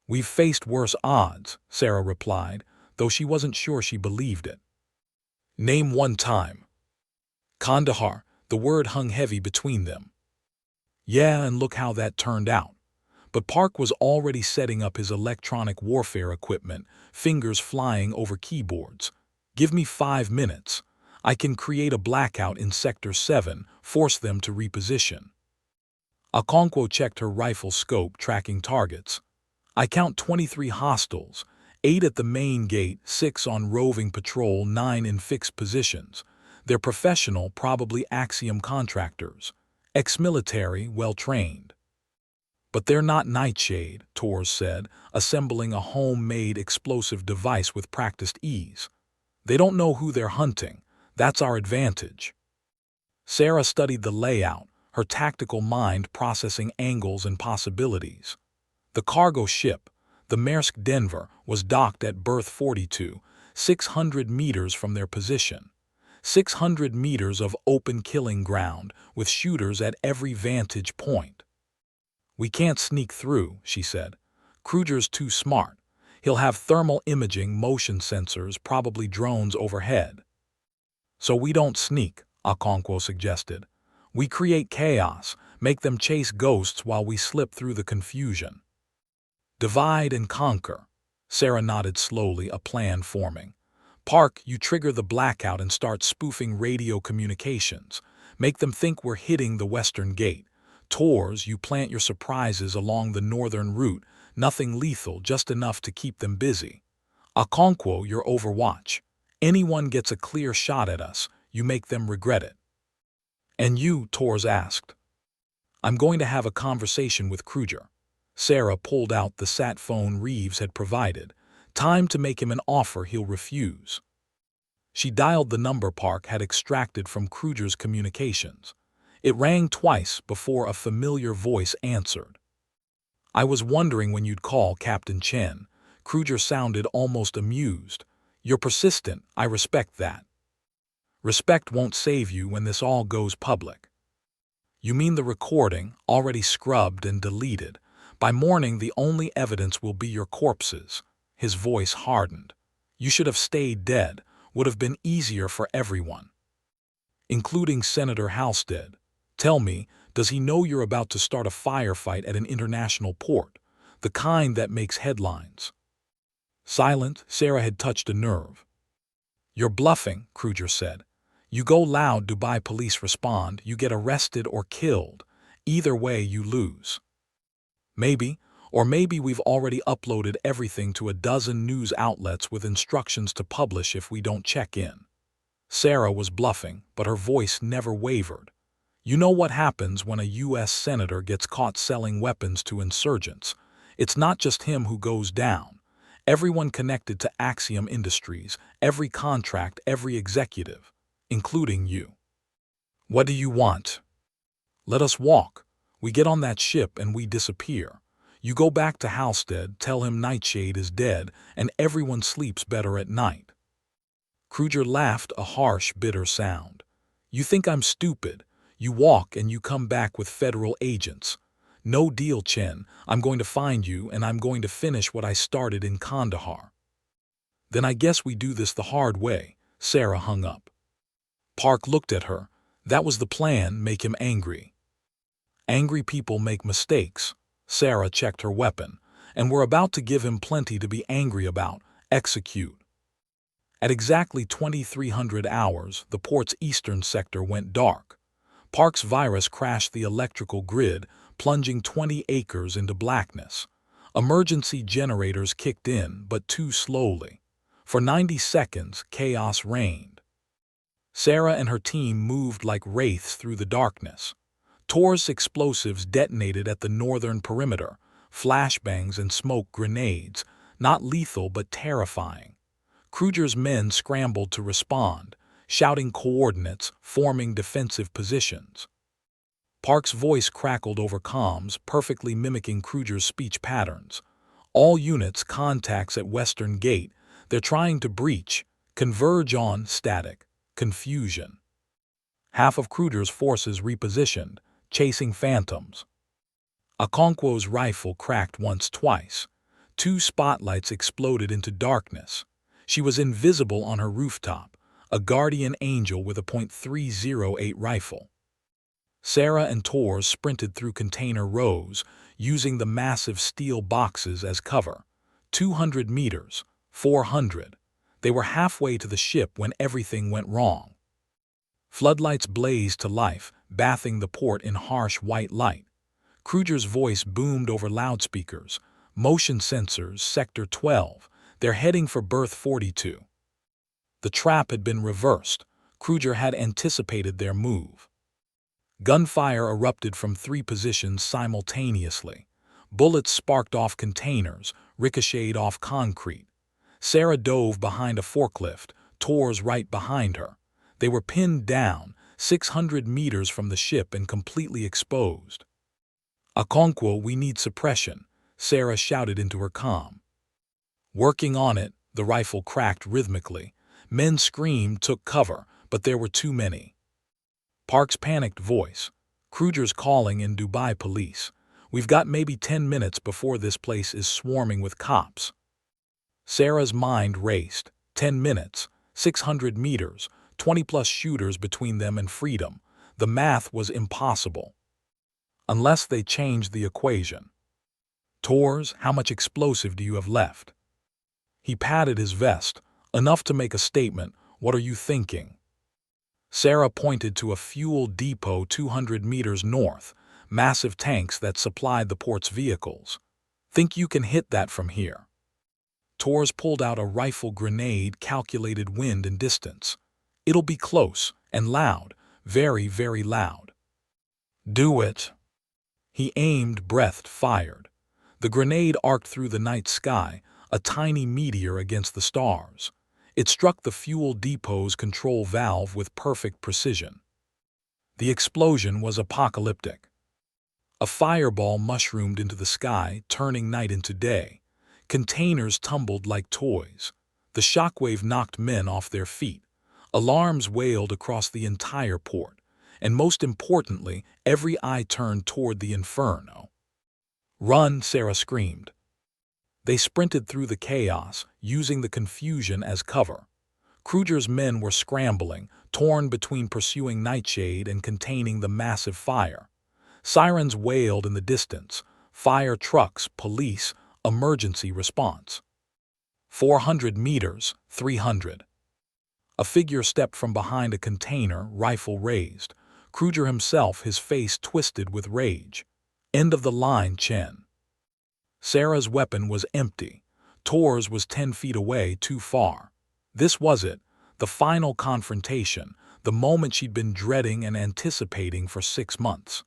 We've faced worse odds, Sarah replied, though she wasn't sure she believed it. Name one time. Kandahar, the word hung heavy between them. Yeah, and look how that turned out. But Park was already setting up his electronic warfare equipment, fingers flying over keyboards. Give me 5 minutes. I can create a blackout in Sector 7, force them to reposition. Okonkwo checked her rifle scope, tracking targets. I count 23 hostiles, 8 at the main gate, 6 on roving patrol, 9 in fixed positions. They're professional, probably Axiom contractors. Ex-military, well-trained. But they're not Nightshade, Torres said, assembling a homemade explosive device with practiced ease. They don't know who they're hunting. That's our advantage. Sarah studied the layout, her tactical mind processing angles and possibilities. The cargo ship, the Maersk Denver, was docked at berth 42, 600 meters from their position. 600 meters of open killing ground, with shooters at every vantage point. "We can't sneak through," she said. "Kruger's too smart. He'll have thermal imaging, motion sensors, probably drones overhead." "So we don't sneak," Okonkwo suggested. "We create chaos, make them chase ghosts while we slip through the confusion." "Divide and conquer." Sarah nodded slowly, a plan forming. "Park, you trigger the blackout and start spoofing radio communications. Make them think we're hitting the western gate. Tors, you plant your surprises along the northern route, nothing lethal, just enough to keep them busy. Okonkwo, your overwatch. Anyone gets a clear shot at us, you make them regret it." "And you?" Tors asked. "I'm going to have a conversation with Kruger." Sarah pulled out the sat phone Reeves had provided. Time to make him an offer he'll refuse. She dialed the number Park had extracted from Kruger's communications. It rang twice before a familiar voice answered. "I was wondering when you'd call, Captain Chen." Kruger sounded almost amused. "You're persistent, I respect that." "Respect won't save you when this all goes public." "You mean the recording, already scrubbed and deleted? By morning the only evidence will be your corpses." His voice hardened. "You should have stayed dead, would have been easier for everyone." "Including Senator Halstead. Tell me, does he know you're about to start a firefight at an international port, the kind that makes headlines?" Silent, Sarah had touched a nerve. "You're bluffing," Kruger said. "You go loud, Dubai police respond, you get arrested or killed. Either way you lose." "Maybe, or maybe we've already uploaded everything to a dozen news outlets with instructions to publish if we don't check in." Sarah was bluffing, but her voice never wavered. "You know what happens when a U.S. senator gets caught selling weapons to insurgents. It's not just him who goes down. Everyone connected to Axiom Industries, every contract, every executive, including you. What do you want?" "Let us walk. We get on that ship and we disappear. You go back to Halstead, tell him Nightshade is dead, and everyone sleeps better at night." Kruger laughed, a harsh, bitter sound. "You think I'm stupid? You walk and you come back with federal agents. No deal, Chen. I'm going to find you and I'm going to finish what I started in Kandahar." "Then I guess we do this the hard way." Sarah hung up. Park looked at her. "That was the plan, make him angry." "Angry people make mistakes." Sarah checked her weapon. "And we're about to give him plenty to be angry about. Execute." At exactly 2300 hours, the port's eastern sector went dark. Park's virus crashed the electrical grid, plunging 20 acres into blackness. Emergency generators kicked in, but too slowly. For 90 seconds, chaos reigned. Sarah and her team moved like wraiths through the darkness. Tor's explosives detonated at the northern perimeter, flashbangs and smoke grenades, not lethal but terrifying. Kruger's men scrambled to respond, shouting coordinates, forming defensive positions. Park's voice crackled over comms, perfectly mimicking Kruger's speech patterns. "All units, contacts at Western Gate. They're trying to breach. Converge on static. Confusion." Half of Kruger's forces repositioned, chasing phantoms. Okonkwo's rifle cracked once, twice. 2 spotlights exploded into darkness. She was invisible on her rooftop, a guardian angel with a .308 rifle. Sarah and Tors sprinted through container rows, using the massive steel boxes as cover. 200 meters, 400. They were halfway to the ship when everything went wrong. Floodlights blazed to life, bathing the port in harsh white light. Kruger's voice boomed over loudspeakers. "Motion sensors, Sector 12. They're heading for berth 42." The trap had been reversed. Kruger had anticipated their move. Gunfire erupted from 3 positions simultaneously. Bullets sparked off containers, ricocheted off concrete. Sarah dove behind a forklift, Tors right behind her. They were pinned down, 600 meters from the ship and completely exposed. "Okonkwo, we need suppression," Sarah shouted into her comm. Working on it, the rifle cracked rhythmically. Men screamed, took cover, but there were too many. Park's panicked voice. "Kruger's calling in Dubai police. We've got maybe 10 minutes before this place is swarming with cops." Sarah's mind raced. 10 minutes, 600 meters, 20-plus shooters between them and freedom. The math was impossible. Unless they changed the equation. "Tors, how much explosive do you have left?" He patted his vest. "Enough to make a statement. What are you thinking?" Sarah pointed to a fuel depot 200 meters north, massive tanks that supplied the port's vehicles. "Think you can hit that from here?" Tors pulled out a rifle grenade, calculated wind and distance. "It'll be close and loud, very, very loud." "Do it." He aimed, breathed, fired. The grenade arced through the night sky, a tiny meteor against the stars. It struck the fuel depot's control valve with perfect precision. The explosion was apocalyptic. A fireball mushroomed into the sky, turning night into day. Containers tumbled like toys. The shockwave knocked men off their feet. Alarms wailed across the entire port. And most importantly, every eye turned toward the inferno. "Run!" Sarah screamed. They sprinted through the chaos, using the confusion as cover. Kruger's men were scrambling, torn between pursuing Nightshade and containing the massive fire. Sirens wailed in the distance. Fire trucks, police, emergency response. 400 meters, 300. A figure stepped from behind a container, rifle raised. Kruger himself, his face twisted with rage. "End of the line, Chen." Sarah's weapon was empty. Tors was 10 feet away, too far. This was it, the final confrontation, the moment she'd been dreading and anticipating for 6 months.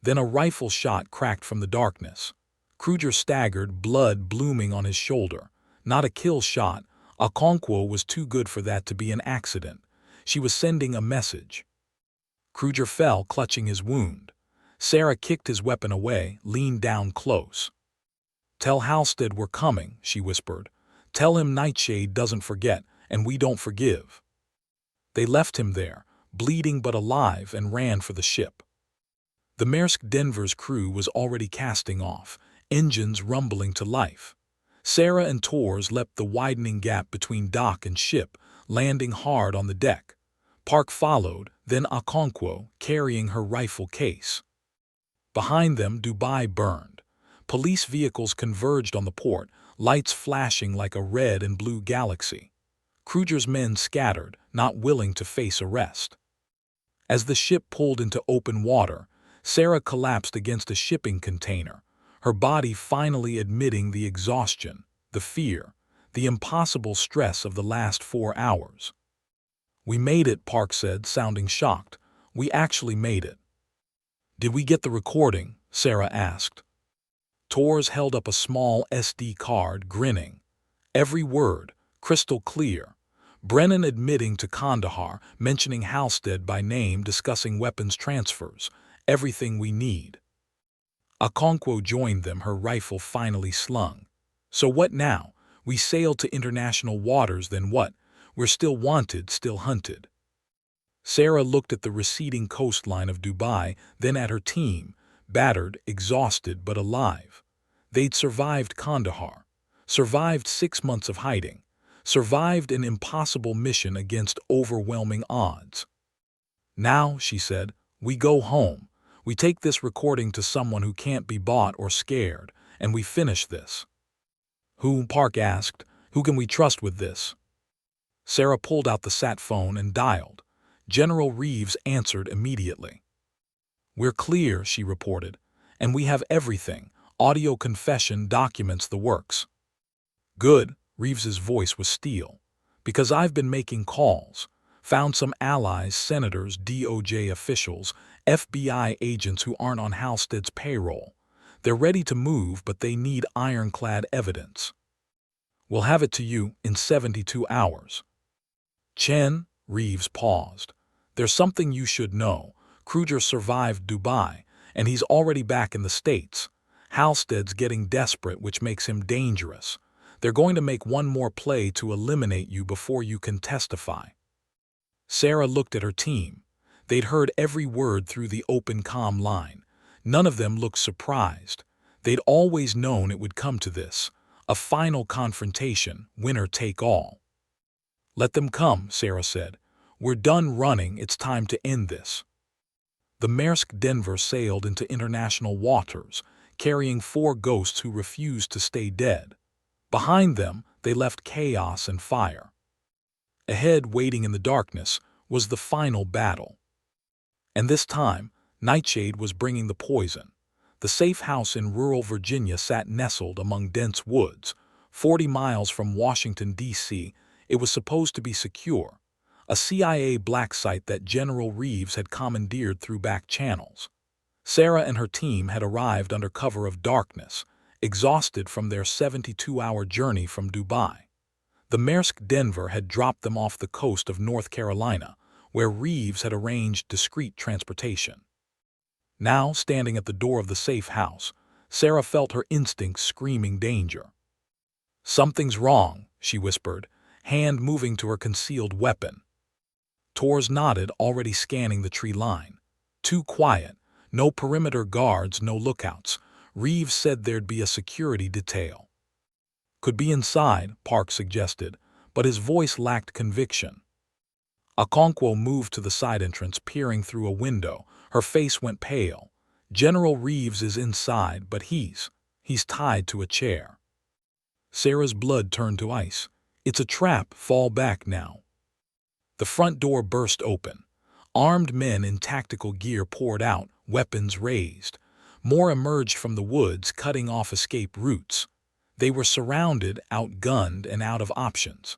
Then a rifle shot cracked from the darkness. Kruger staggered, blood blooming on his shoulder. Not a kill shot. Okonkwo was too good for that to be an accident. She was sending a message. Kruger fell, clutching his wound. Sarah kicked his weapon away, leaned down close. "Tell Halstead we're coming," she whispered. "Tell him Nightshade doesn't forget, and we don't forgive." They left him there, bleeding but alive, and ran for the ship. The Maersk Denver's crew was already casting off, engines rumbling to life. Sarah and Tors leapt the widening gap between dock and ship, landing hard on the deck. Park followed, then Okonkwo, carrying her rifle case. Behind them, Dubai burned. Police vehicles converged on the port, lights flashing like a red and blue galaxy. Kruger's men scattered, not willing to face arrest. As the ship pulled into open water, Sarah collapsed against a shipping container, her body finally admitting the exhaustion, the fear, the impossible stress of the last 4 hours. "We made it," Park said, sounding shocked. "We actually made it." "Did we get the recording?" Sarah asked. Tors held up a small SD card, grinning. Every word, crystal clear. Brennan admitting to Kandahar, mentioning Halstead by name, discussing weapons transfers. Everything we need. Okonkwo joined them, her rifle finally slung. "So what now? We sailed to international waters, then what? We're still wanted, still hunted." Sarah looked at the receding coastline of Dubai, then at her team, battered, exhausted, but alive. They'd survived Kandahar, survived 6 months of hiding, survived an impossible mission against overwhelming odds. "Now," she said, "we go home. We take this recording to someone who can't be bought or scared, and we finish this." "Who?" Park asked. "Who can we trust with this?" Sarah pulled out the sat phone and dialed. General Reeves answered immediately. "We're clear," she reported, "and we have everything. Audio confession, documents, the works." "Good," Reeves's voice was steel. "Because I've been making calls. Found some allies, senators, DOJ officials, FBI agents who aren't on Halstead's payroll. They're ready to move, but they need ironclad evidence. We'll have it to you in 72 hours. "Chen," Reeves paused. There's something you should know. Kruger survived Dubai, and he's already back in the States. Halstead's getting desperate, which makes him dangerous. They're going to make one more play to eliminate you before you can testify. Sarah looked at her team. They'd heard every word through the open comm line. None of them looked surprised. They'd always known it would come to this. A final confrontation, winner take all. Let them come, Sarah said. We're done running, it's time to end this. The Maersk Denver sailed into international waters, carrying 4 ghosts who refused to stay dead. Behind them, they left chaos and fire. Ahead, waiting in the darkness, was the final battle. And this time, Nightshade was bringing the poison. The safe house in rural Virginia sat nestled among dense woods. 40 miles from Washington, D.C., it was supposed to be secure, a CIA black site that General Reeves had commandeered through back channels. Sarah and her team had arrived under cover of darkness, exhausted from their 72-hour journey from Dubai. The Maersk Denver had dropped them off the coast of North Carolina, where Reeves had arranged discreet transportation. Now, standing at the door of the safe house, Sarah felt her instincts screaming danger. "Something's wrong," she whispered, hand moving to her concealed weapon. Tors nodded, already scanning the tree line. Too quiet. No perimeter guards, no lookouts. Reeves said there'd be a security detail. Could be inside, Park suggested, but his voice lacked conviction. Okonkwo moved to the side entrance, peering through a window. Her face went pale. General Reeves is inside, but he's tied to a chair. Sarah's blood turned to ice. It's a trap, fall back now. The front door burst open. Armed men in tactical gear poured out, weapons raised. More emerged from the woods, cutting off escape routes. They were surrounded, outgunned, and out of options.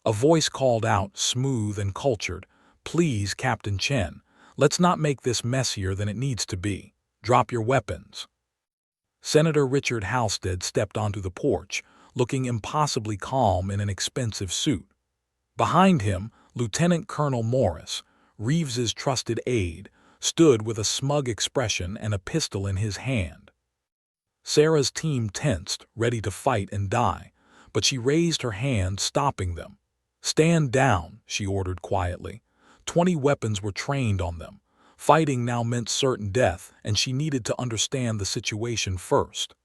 A voice called out, smooth and cultured, "Please, Captain Chen, let's not make this messier than it needs to be. Drop your weapons." Senator Richard Halstead stepped onto the porch, looking impossibly calm in an expensive suit. Behind him, Lieutenant Colonel Morris, Reeves's trusted aide, stood with a smug expression and a pistol in his hand. Sarah's team tensed, ready to fight and die, but she raised her hand, stopping them. "Stand down," she ordered quietly. 20 weapons were trained on them. Fighting now meant certain death, and she needed to understand the situation first.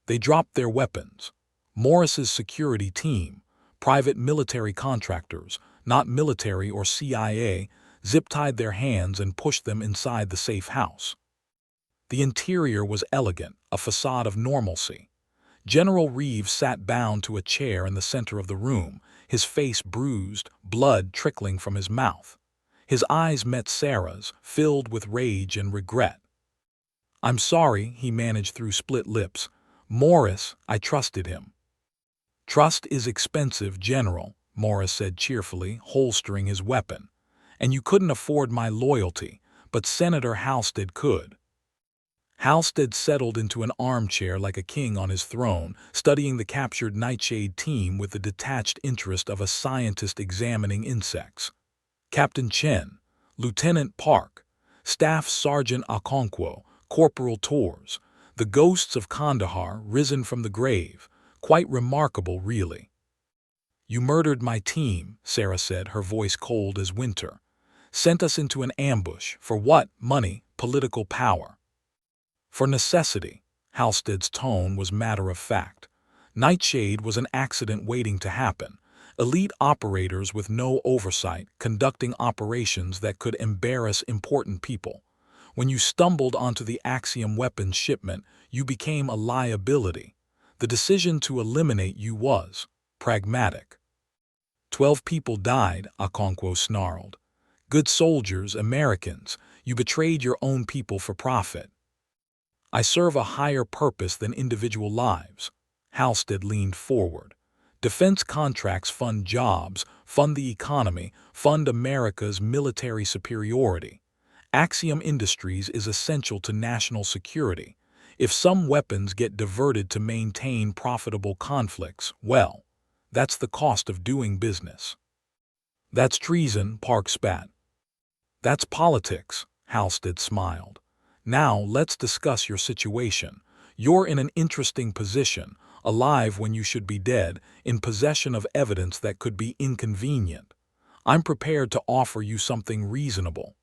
They dropped their weapons. Morris's security team, private military contractors, not military or CIA, zip-tied their hands and pushed them inside the safe house. The interior was elegant, a facade of normalcy. General Reeves sat bound to a chair in the center of the room, his face bruised, blood trickling from his mouth. His eyes met Sarah's, filled with rage and regret. "I'm sorry," he managed through split lips. "Morris, I trusted him." "Trust is expensive, General," Morris said cheerfully, holstering his weapon. "And you couldn't afford my loyalty, but Senator Halstead could." Halstead settled into an armchair like a king on his throne, studying the captured Nightshade team with the detached interest of a scientist examining insects. Captain Chen, Lieutenant Park, Staff Sergeant Okonkwo, Corporal Tors, the ghosts of Kandahar risen from the grave. Quite remarkable, really. "You murdered my team," Sarah said, her voice cold as winter. "Sent us into an ambush. For what? Money, political power." "For necessity." Halstead's tone was matter of fact. Nightshade was an accident waiting to happen. Elite operators with no oversight, conducting operations that could embarrass important people. When you stumbled onto the Axiom weapons shipment, you became a liability. The decision to eliminate you was pragmatic. 12 people died, Okonkwo snarled. Good soldiers, Americans. You betrayed your own people for profit. "I serve a higher purpose than individual lives." Halstead leaned forward. "Defense contracts fund jobs, fund the economy, fund America's military superiority. Axiom Industries is essential to national security. If some weapons get diverted to maintain profitable conflicts, well, that's the cost of doing business." That's treason, Park spat. That's politics, Halstead smiled. Now let's discuss your situation. You're in an interesting position, alive when you should be dead, in possession of evidence that could be inconvenient. I'm prepared to offer you something reasonable.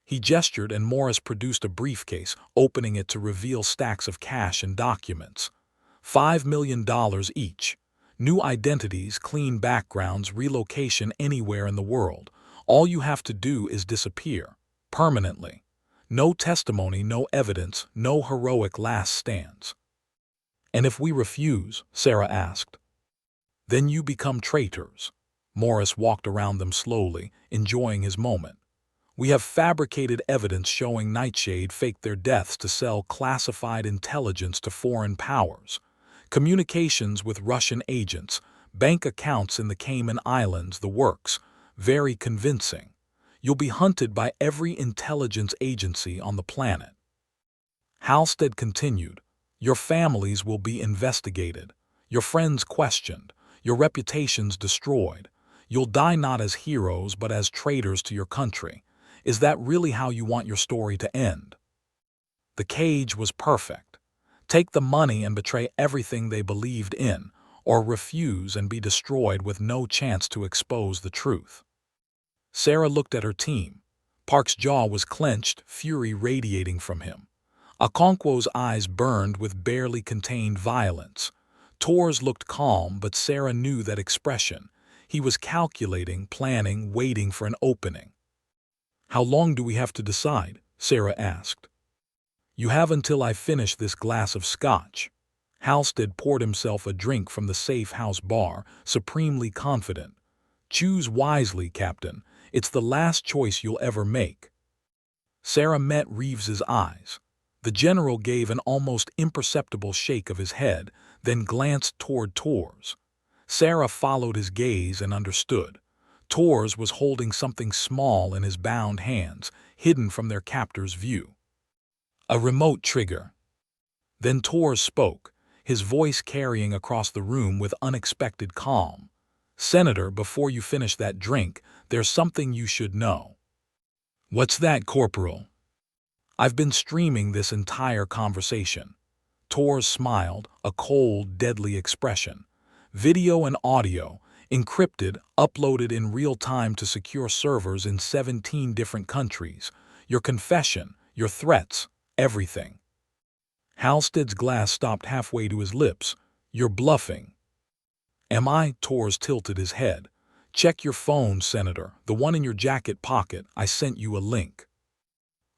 He gestured and Morris produced a briefcase, opening it to reveal stacks of cash and documents. $5 million each. New identities, clean backgrounds, relocation anywhere in the world. All you have to do is disappear. Permanently. No testimony, no evidence, no heroic last stands. And if we refuse, Sarah asked, then you become traitors. Morris walked around them slowly, enjoying his moment. We have fabricated evidence showing Nightshade faked their deaths to sell classified intelligence to foreign powers. Communications with Russian agents, bank accounts in the Cayman Islands, the works. Very convincing. You'll be hunted by every intelligence agency on the planet. Halstead continued, your families will be investigated, your friends questioned, your reputations destroyed. You'll die not as heroes but as traitors to your country. Is that really how you want your story to end? The cage was perfect. Take the money and betray everything they believed in, or refuse and be destroyed with no chance to expose the truth. Sarah looked at her team. Park's jaw was clenched, fury radiating from him. Okonkwo's eyes burned with barely contained violence. Torres looked calm, but Sarah knew that expression. He was calculating, planning, waiting for an opening. How long do we have to decide? Sarah asked. You have until I finish this glass of scotch. Halstead poured himself a drink from the safe house bar, supremely confident. Choose wisely, Captain. It's the last choice you'll ever make. Sarah met Reeves's eyes. The general gave an almost imperceptible shake of his head, then glanced toward Torres. Sarah followed his gaze and understood. Torres was holding something small in his bound hands, hidden from their captor's view. A remote trigger. Then Torres spoke, his voice carrying across the room with unexpected calm. Senator, before you finish that drink, there's something you should know. What's that, Corporal? I've been streaming this entire conversation. Torres smiled, a cold, deadly expression. Video and audio, encrypted, uploaded in real time to secure servers in 17 different countries. Your confession, your threats, everything. Halstead's glass stopped halfway to his lips. You're bluffing. Am I? Torres tilted his head. Check your phone, Senator, the one in your jacket pocket. I sent you a link.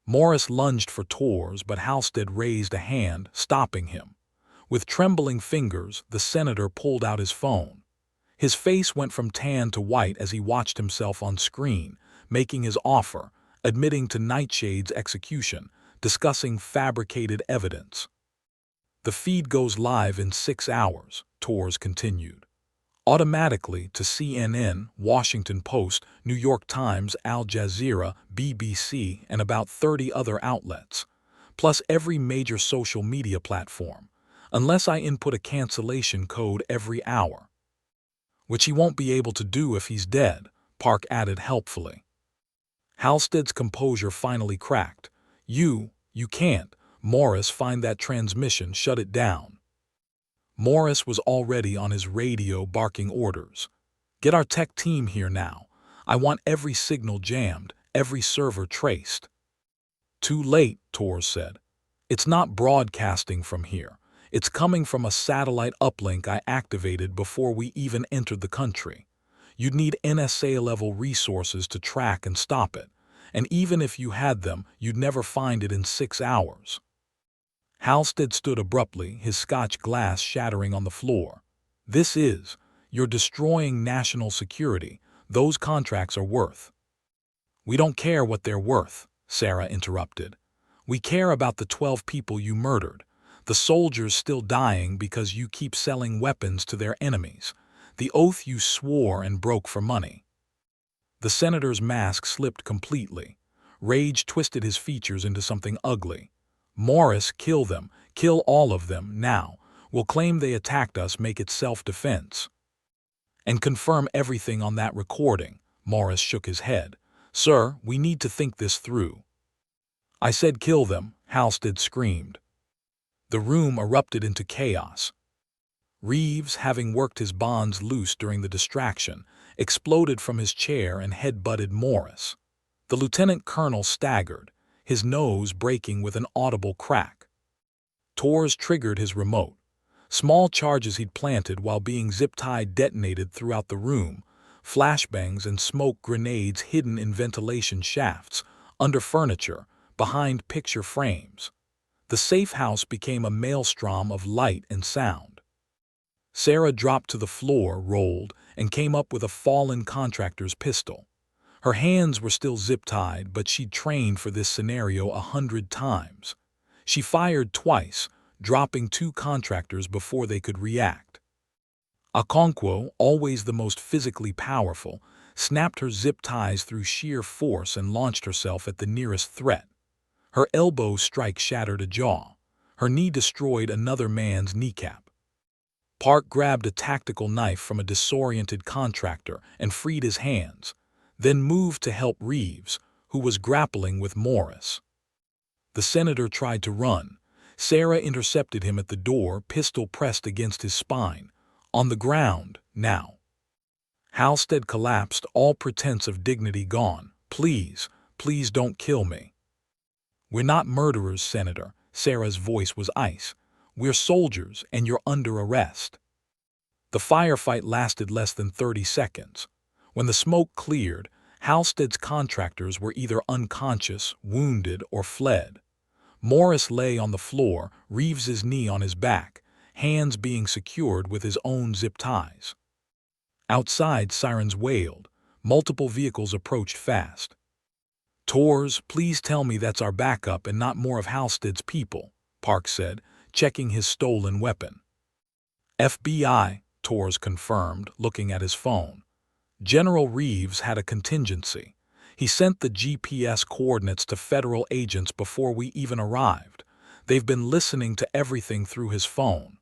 Morris lunged for Torres, but Halstead raised a hand, stopping him. With trembling fingers, the senator pulled out his phone. His face went from tan to white as he watched himself on screen, making his offer, admitting to Nightshade's execution, discussing fabricated evidence. The feed goes live in 6 hours, Torres continued. Automatically to CNN, Washington Post, New York Times, Al Jazeera, BBC, and about 30 other outlets, plus every major social media platform, unless I input a cancellation code every hour. Which he won't be able to do if he's dead, Park added helpfully. Halstead's composure finally cracked. You can't. Morris, find that transmission, shut it down. Morris was already on his radio barking orders. Get our tech team here now. I want every signal jammed, every server traced. Too late, Torres said. It's not broadcasting from here. It's coming from a satellite uplink I activated before we even entered the country. You'd need NSA-level resources to track and stop it, and even if you had them, you'd never find it in 6 hours. Halstead stood abruptly, his scotch glass shattering on the floor. You're destroying national security. Those contracts are worth. We don't care what they're worth, Sarah interrupted. We care about the 12 people you murdered, the soldiers still dying because you keep selling weapons to their enemies, the oath you swore and broke for money. The senator's mask slipped completely. Rage twisted his features into something ugly. Morris, kill them. Kill all of them, now. We'll claim they attacked us, make it self-defense. And confirm everything on that recording, Morris shook his head. "Sir, we need to think this through." "I said kill them," Halstead screamed. The room erupted into chaos. Reeves, having worked his bonds loose during the distraction, exploded from his chair and head-butted Morris. The lieutenant colonel staggered, his nose breaking with an audible crack. Torres triggered his remote. Small charges he'd planted while being zip-tied detonated throughout the room, flashbangs and smoke grenades hidden in ventilation shafts, under furniture, behind picture frames. The safe house became a maelstrom of light and sound. Sarah dropped to the floor, rolled, and came up with a fallen contractor's pistol. Her hands were still zip-tied, but she'd trained for this scenario 100 times. She fired twice, dropping 2 contractors before they could react. Okonkwo, always the most physically powerful, snapped her zip ties through sheer force and launched herself at the nearest threat. Her elbow strike shattered a jaw. Her knee destroyed another man's kneecap. Park grabbed a tactical knife from a disoriented contractor and freed his hands, then moved to help Reeves, who was grappling with Morris. The senator tried to run. Sarah intercepted him at the door, pistol pressed against his spine. On the ground, now. Halstead collapsed, all pretense of dignity gone. "Please, please don't kill me." "We're not murderers, Senator." Sarah's voice was ice. "We're soldiers, and you're under arrest." The firefight lasted less than 30 seconds. When the smoke cleared, Halstead's contractors were either unconscious, wounded, or fled. Morris lay on the floor, Reeves's knee on his back, hands being secured with his own zip ties. Outside, sirens wailed. Multiple vehicles approached fast. "Torres, please tell me that's our backup and not more of Halstead's people," Park said, checking his stolen weapon. "FBI," Torres confirmed, looking at his phone. "General Reeves had a contingency. He sent the GPS coordinates to federal agents before we even arrived. They've been listening to everything through his phone."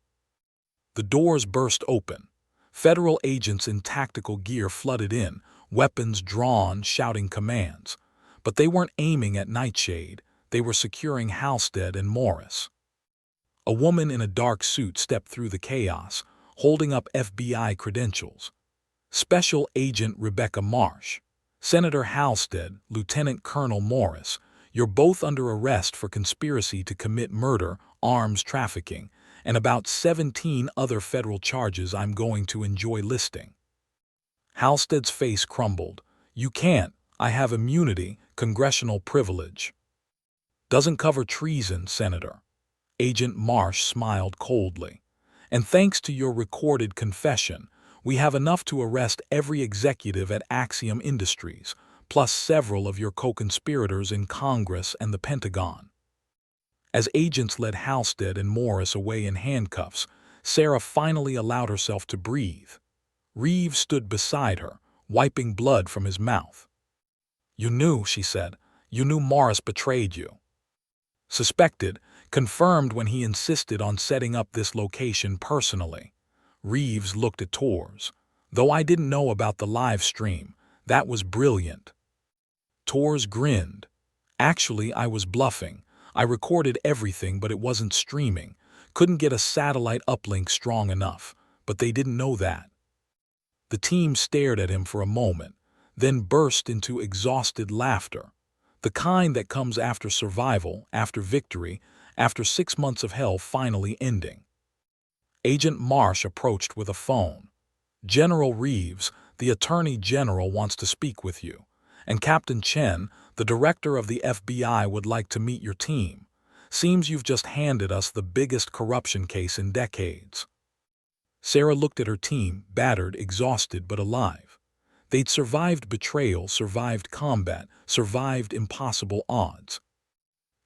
The doors burst open. Federal agents in tactical gear flooded in, weapons drawn, shouting commands. But they weren't aiming at Nightshade. They were securing Halstead and Morris. A woman in a dark suit stepped through the chaos, holding up FBI credentials. "Special Agent Rebecca Marsh. Senator Halstead, Lieutenant Colonel Morris, you're both under arrest for conspiracy to commit murder, arms trafficking, and about 17 other federal charges I'm going to enjoy listing." Halstead's face crumbled. "You can't. I have immunity, congressional privilege." "Doesn't cover treason, Senator." Agent Marsh smiled coldly. "And thanks to your recorded confession, we have enough to arrest every executive at Axiom Industries, plus several of your co-conspirators in Congress and the Pentagon." As agents led Halstead and Morris away in handcuffs, Sarah finally allowed herself to breathe. Reeves stood beside her, wiping blood from his mouth. "You knew," she said. "You knew Morris betrayed you." "Suspected, confirmed when he insisted on setting up this location personally." Reeves looked at Torres. "Though I didn't know about the live stream. That was brilliant." Torres grinned. "Actually, I was bluffing. I recorded everything, but it wasn't streaming. Couldn't get a satellite uplink strong enough, but they didn't know that." The team stared at him for a moment, then burst into exhausted laughter. The kind that comes after survival, after victory, after 6 months of hell finally ending. Agent Marsh approached with a phone. "General Reeves, the Attorney General wants to speak with you. And Captain Chen, the director of the FBI, would like to meet your team. Seems you've just handed us the biggest corruption case in decades." Sarah looked at her team, battered, exhausted, but alive. They'd survived betrayal, survived combat, survived impossible odds.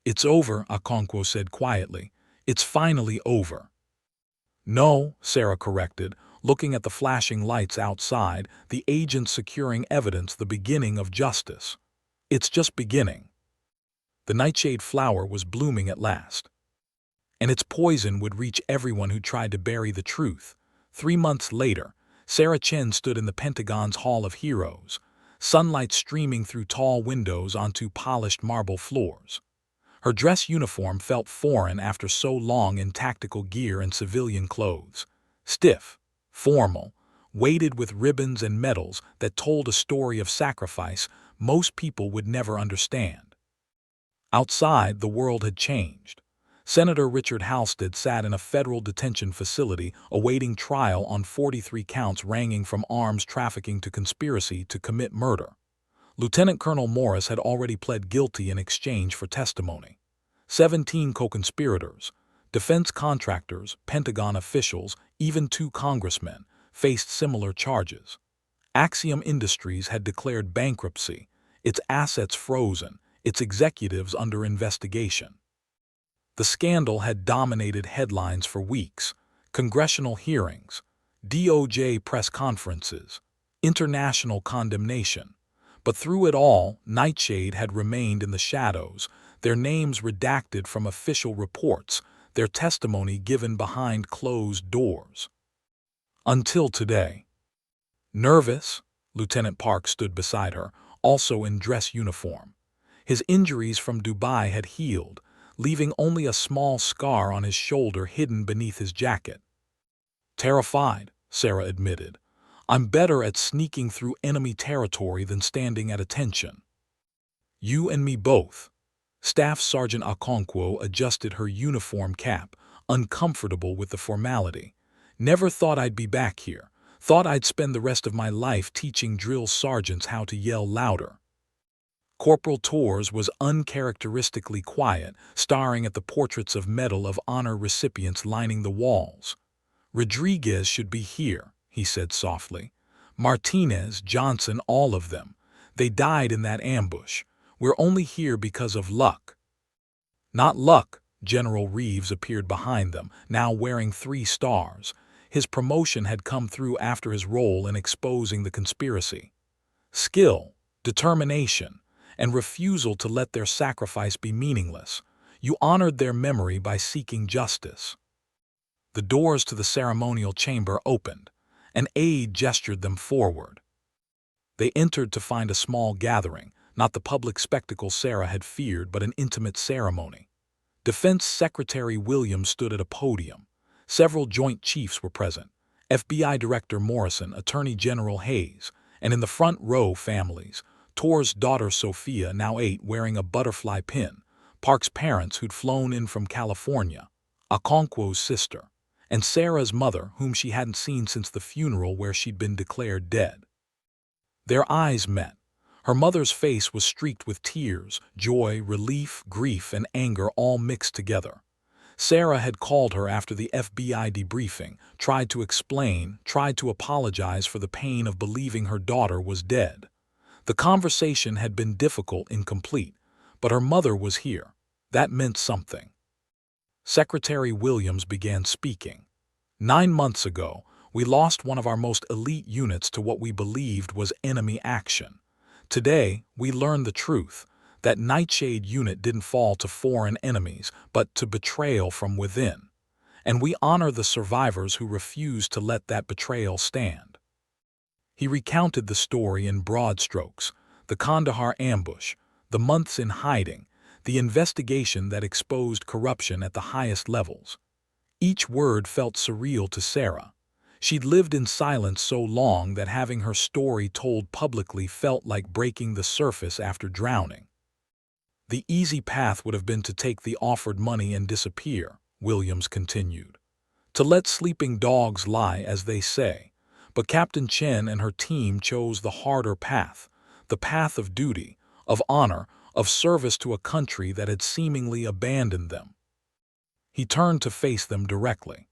"It's over," Okonkwo said quietly. "It's finally over." "No," Sarah corrected, looking at the flashing lights outside, the agents securing evidence, the beginning of justice. "It's just beginning." The nightshade flower was blooming at last. And its poison would reach everyone who tried to bury the truth. 3 months later, Sarah Chen stood in the Pentagon's Hall of Heroes. sunlight streaming through tall windows onto polished marble floors. Her dress uniform felt foreign after so long in tactical gear and civilian clothes. Stiff, formal, weighted with ribbons and medals that told a story of sacrifice most people would never understand. Outside, the world had changed. Senator Richard Halstead sat in a federal detention facility awaiting trial on 43 counts ranging from arms trafficking to conspiracy to commit murder. Lieutenant Colonel Morris had already pled guilty in exchange for testimony. 17 co-conspirators, defense contractors, Pentagon officials, even 2 congressmen, faced similar charges. Axiom Industries had declared bankruptcy, its assets frozen, its executives under investigation. The scandal had dominated headlines for weeks: congressional hearings, DOJ press conferences, international condemnation. But through it all, Nightshade had remained in the shadows, their names redacted from official reports, their testimony given behind closed doors. Until today. Nervous, Lieutenant Park stood beside her, also in dress uniform. His injuries from Dubai had healed, leaving only a small scar on his shoulder hidden beneath his jacket. Terrified, Sarah admitted. I'm better at sneaking through enemy territory than standing at attention. You and me both. Staff Sergeant Okonkwo adjusted her uniform cap, uncomfortable with the formality. Never thought I'd be back here. Thought I'd spend the rest of my life teaching drill sergeants how to yell louder. Corporal Torres was uncharacteristically quiet, staring at the portraits of Medal of Honor recipients lining the walls. Rodriguez should be here, he said softly. Martinez, Johnson, all of them. They died in that ambush. We're only here because of luck. Not luck. General Reeves appeared behind them, now wearing 3 stars. His promotion had come through after his role in exposing the conspiracy. Skill, determination, and refusal to let their sacrifice be meaningless. You honored their memory by seeking justice. The doors to the ceremonial chamber opened. An aide gestured them forward. They entered to find a small gathering, not the public spectacle Sarah had feared, but an intimate ceremony. Defense Secretary Williams stood at a podium. Several Joint Chiefs were present: FBI Director Morrison, Attorney General Hayes, and in the front row families: Tor's daughter Sophia, now 8, wearing a butterfly pin; Park's parents who'd flown in from California; Okonkwo's sister; and Sarah's mother, whom she hadn't seen since the funeral where she'd been declared dead. Their eyes met. Her mother's face was streaked with tears, joy, relief, grief, and anger all mixed together. Sarah had called her after the FBI debriefing, tried to explain, tried to apologize for the pain of believing her daughter was dead. The conversation had been difficult, incomplete, but her mother was here. That meant something. Secretary Williams began speaking. 9 months ago, we lost one of our most elite units to what we believed was enemy action. Today, we learned the truth. That Nightshade unit didn't fall to foreign enemies, but to betrayal from within. And we honor the survivors who refused to let that betrayal stand. He recounted the story in broad strokes: the Kandahar ambush, the months in hiding, the investigation that exposed corruption at the highest levels. Each word felt surreal to Sarah. She'd lived in silence so long that having her story told publicly felt like breaking the surface after drowning. The easy path would have been to take the offered money and disappear, Williams continued. To let sleeping dogs lie, as they say. But Captain Chen and her team chose the harder path, the path of duty, of honor, of service to a country that had seemingly abandoned them. He turned to face them directly.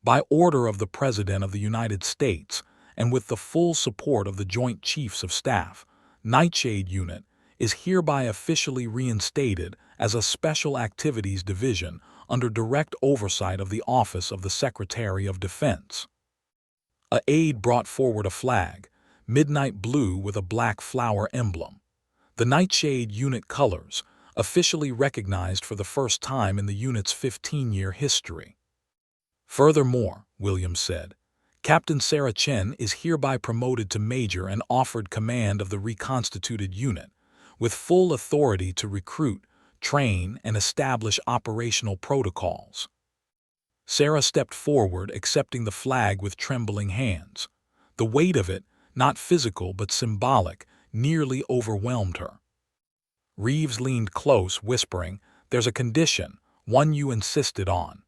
By order of the President of the United States, and with the full support of the Joint Chiefs of Staff, Nightshade Unit is hereby officially reinstated as a Special Activities Division under direct oversight of the Office of the Secretary of Defense. A aide brought forward a flag, midnight blue with a black flower emblem. The Nightshade Unit colors, officially recognized for the first time in the unit's 15-year history. Furthermore, Williams said, Captain Sarah Chen is hereby promoted to Major and offered command of the reconstituted unit, with full authority to recruit, train, and establish operational protocols. Sarah stepped forward, accepting the flag with trembling hands. The weight of it, not physical but symbolic, nearly overwhelmed her. Reeves leaned close, whispering, "There's a condition, one you insisted on."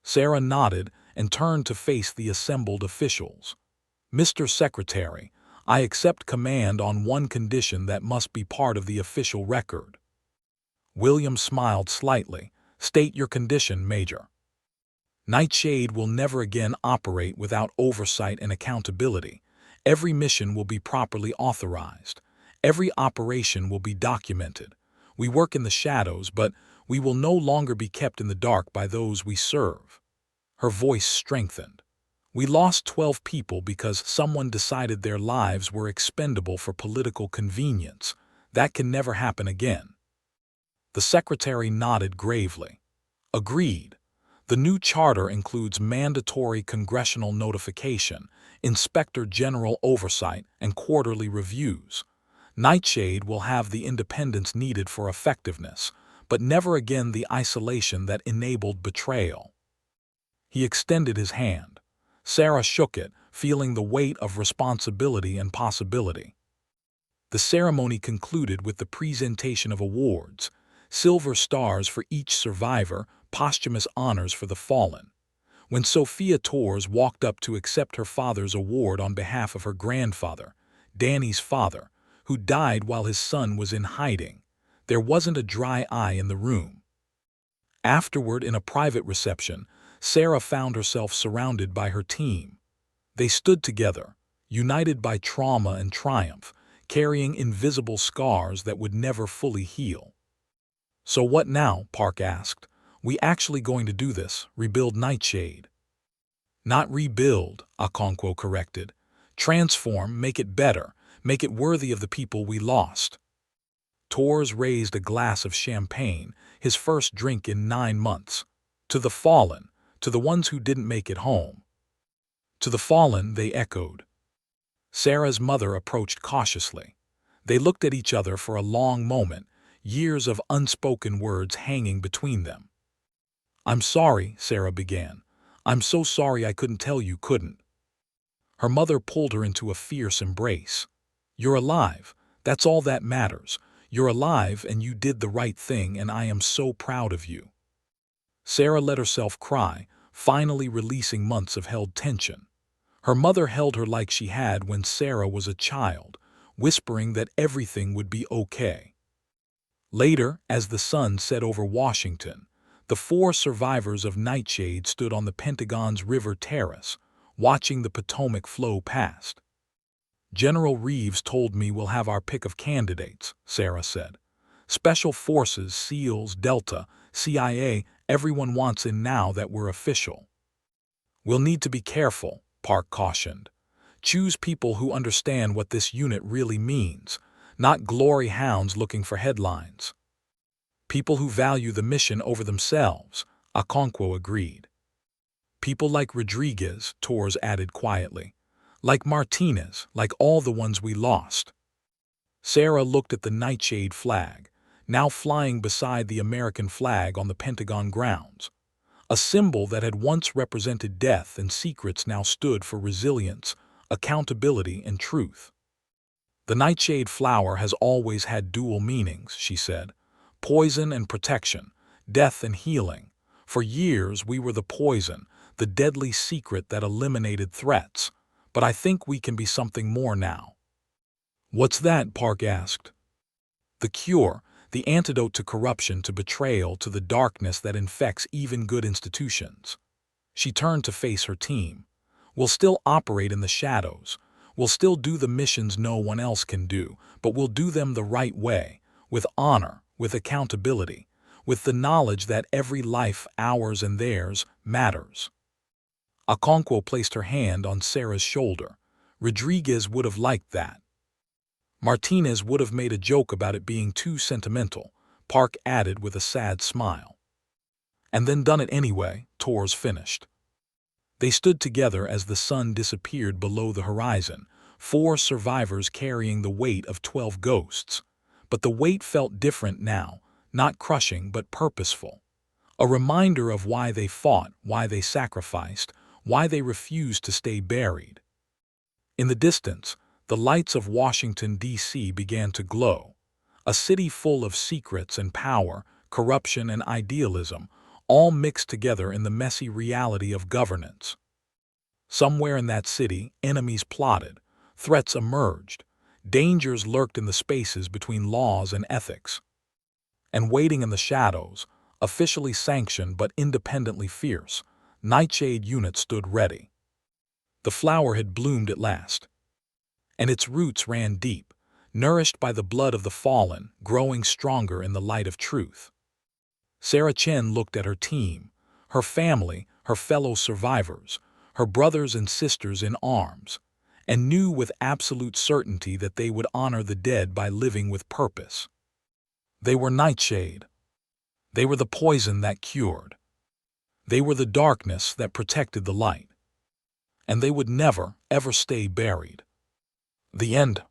Sarah nodded and turned to face the assembled officials. "Mr. Secretary, I accept command on one condition that must be part of the official record." William smiled slightly. "State your condition, Major." "Nightshade will never again operate without oversight and accountability. Every mission will be properly authorized. Every operation will be documented. We work in the shadows, but we will no longer be kept in the dark by those we serve." Her voice strengthened. "We lost 12 people because someone decided their lives were expendable for political convenience. That can never happen again." The secretary nodded gravely. "Agreed. The new charter includes mandatory congressional notification, inspector general oversight, and quarterly reviews. Nightshade will have the independence needed for effectiveness, but never again the isolation that enabled betrayal." He extended his hand. Sarah shook it, feeling the weight of responsibility and possibility. The ceremony concluded with the presentation of awards: silver stars for each survivor, posthumous honors for the fallen. When Sophia Torres walked up to accept her father's award on behalf of her grandfather, Danny's father, who died while his son was in hiding, there wasn't a dry eye in the room. Afterward, in a private reception, Sarah found herself surrounded by her team. They stood together, united by trauma and triumph, carrying invisible scars that would never fully heal. "So what now?" Park asked. "We actually going to do this, rebuild Nightshade?" "Not rebuild," Okonkwo corrected. "Transform, make it better, make it worthy of the people we lost." Torres raised a glass of champagne, his first drink in 9 months. "To the fallen, to the ones who didn't make it home." "To the fallen," they echoed. Sarah's mother approached cautiously. They looked at each other for a long moment, years of unspoken words hanging between them. "I'm sorry," Sarah began. "I'm so sorry I couldn't tell you couldn't." Her mother pulled her into a fierce embrace. "You're alive. That's all that matters. You're alive and you did the right thing, and I am so proud of you." Sarah let herself cry, finally releasing months of held tension. Her mother held her like she had when Sarah was a child, whispering that everything would be okay. Later, as the sun set over Washington, the 4 survivors of Nightshade stood on the Pentagon's river terrace, watching the Potomac flow past. "General Reeves told me we'll have our pick of candidates," Sarah said. "Special Forces, SEALs, Delta, CIA, everyone wants in now that we're official." "We'll need to be careful," Park cautioned. "Choose people who understand what this unit really means, not glory hounds looking for headlines." "People who value the mission over themselves," Okonkwo agreed. "People like Rodriguez," Torres added quietly. "Like Martinez, like all the ones we lost." Sarah looked at the Nightshade flag, now flying beside the American flag on the Pentagon grounds. A symbol that had once represented death and secrets now stood for resilience, accountability, and truth. "The Nightshade flower has always had dual meanings," she said. "Poison and protection, death and healing. For years we were the poison, the deadly secret that eliminated threats. But I think we can be something more now." "What's that?" Park asked. "The cure, the antidote to corruption, to betrayal, to the darkness that infects even good institutions." She turned to face her team. "We'll still operate in the shadows. We'll still do the missions no one else can do, but we'll do them the right way, with honor, with accountability, with the knowledge that every life, ours and theirs, matters." Okonkwo placed her hand on Sarah's shoulder. "Rodriguez would have liked that." "Martinez would have made a joke about it being too sentimental," Park added with a sad smile. "And then done it anyway," Torres finished. They stood together as the sun disappeared below the horizon, 4 survivors carrying the weight of 12 ghosts. But the weight felt different now, not crushing but purposeful. A reminder of why they fought, why they sacrificed, why they refused to stay buried. In the distance, the lights of Washington, D.C. began to glow. A city full of secrets and power, corruption and idealism, all mixed together in the messy reality of governance. Somewhere in that city, enemies plotted, threats emerged, dangers lurked in the spaces between laws and ethics. And waiting in the shadows, officially sanctioned but independently fierce, Nightshade units stood ready. The flower had bloomed at last, and its roots ran deep, nourished by the blood of the fallen, growing stronger in the light of truth. Sarah Chen looked at her team, her family, her fellow survivors, her brothers and sisters in arms, and knew with absolute certainty that they would honor the dead by living with purpose. They were Nightshade. They were the poison that cured. They were the darkness that protected the light. And they would never, ever stay buried. The end.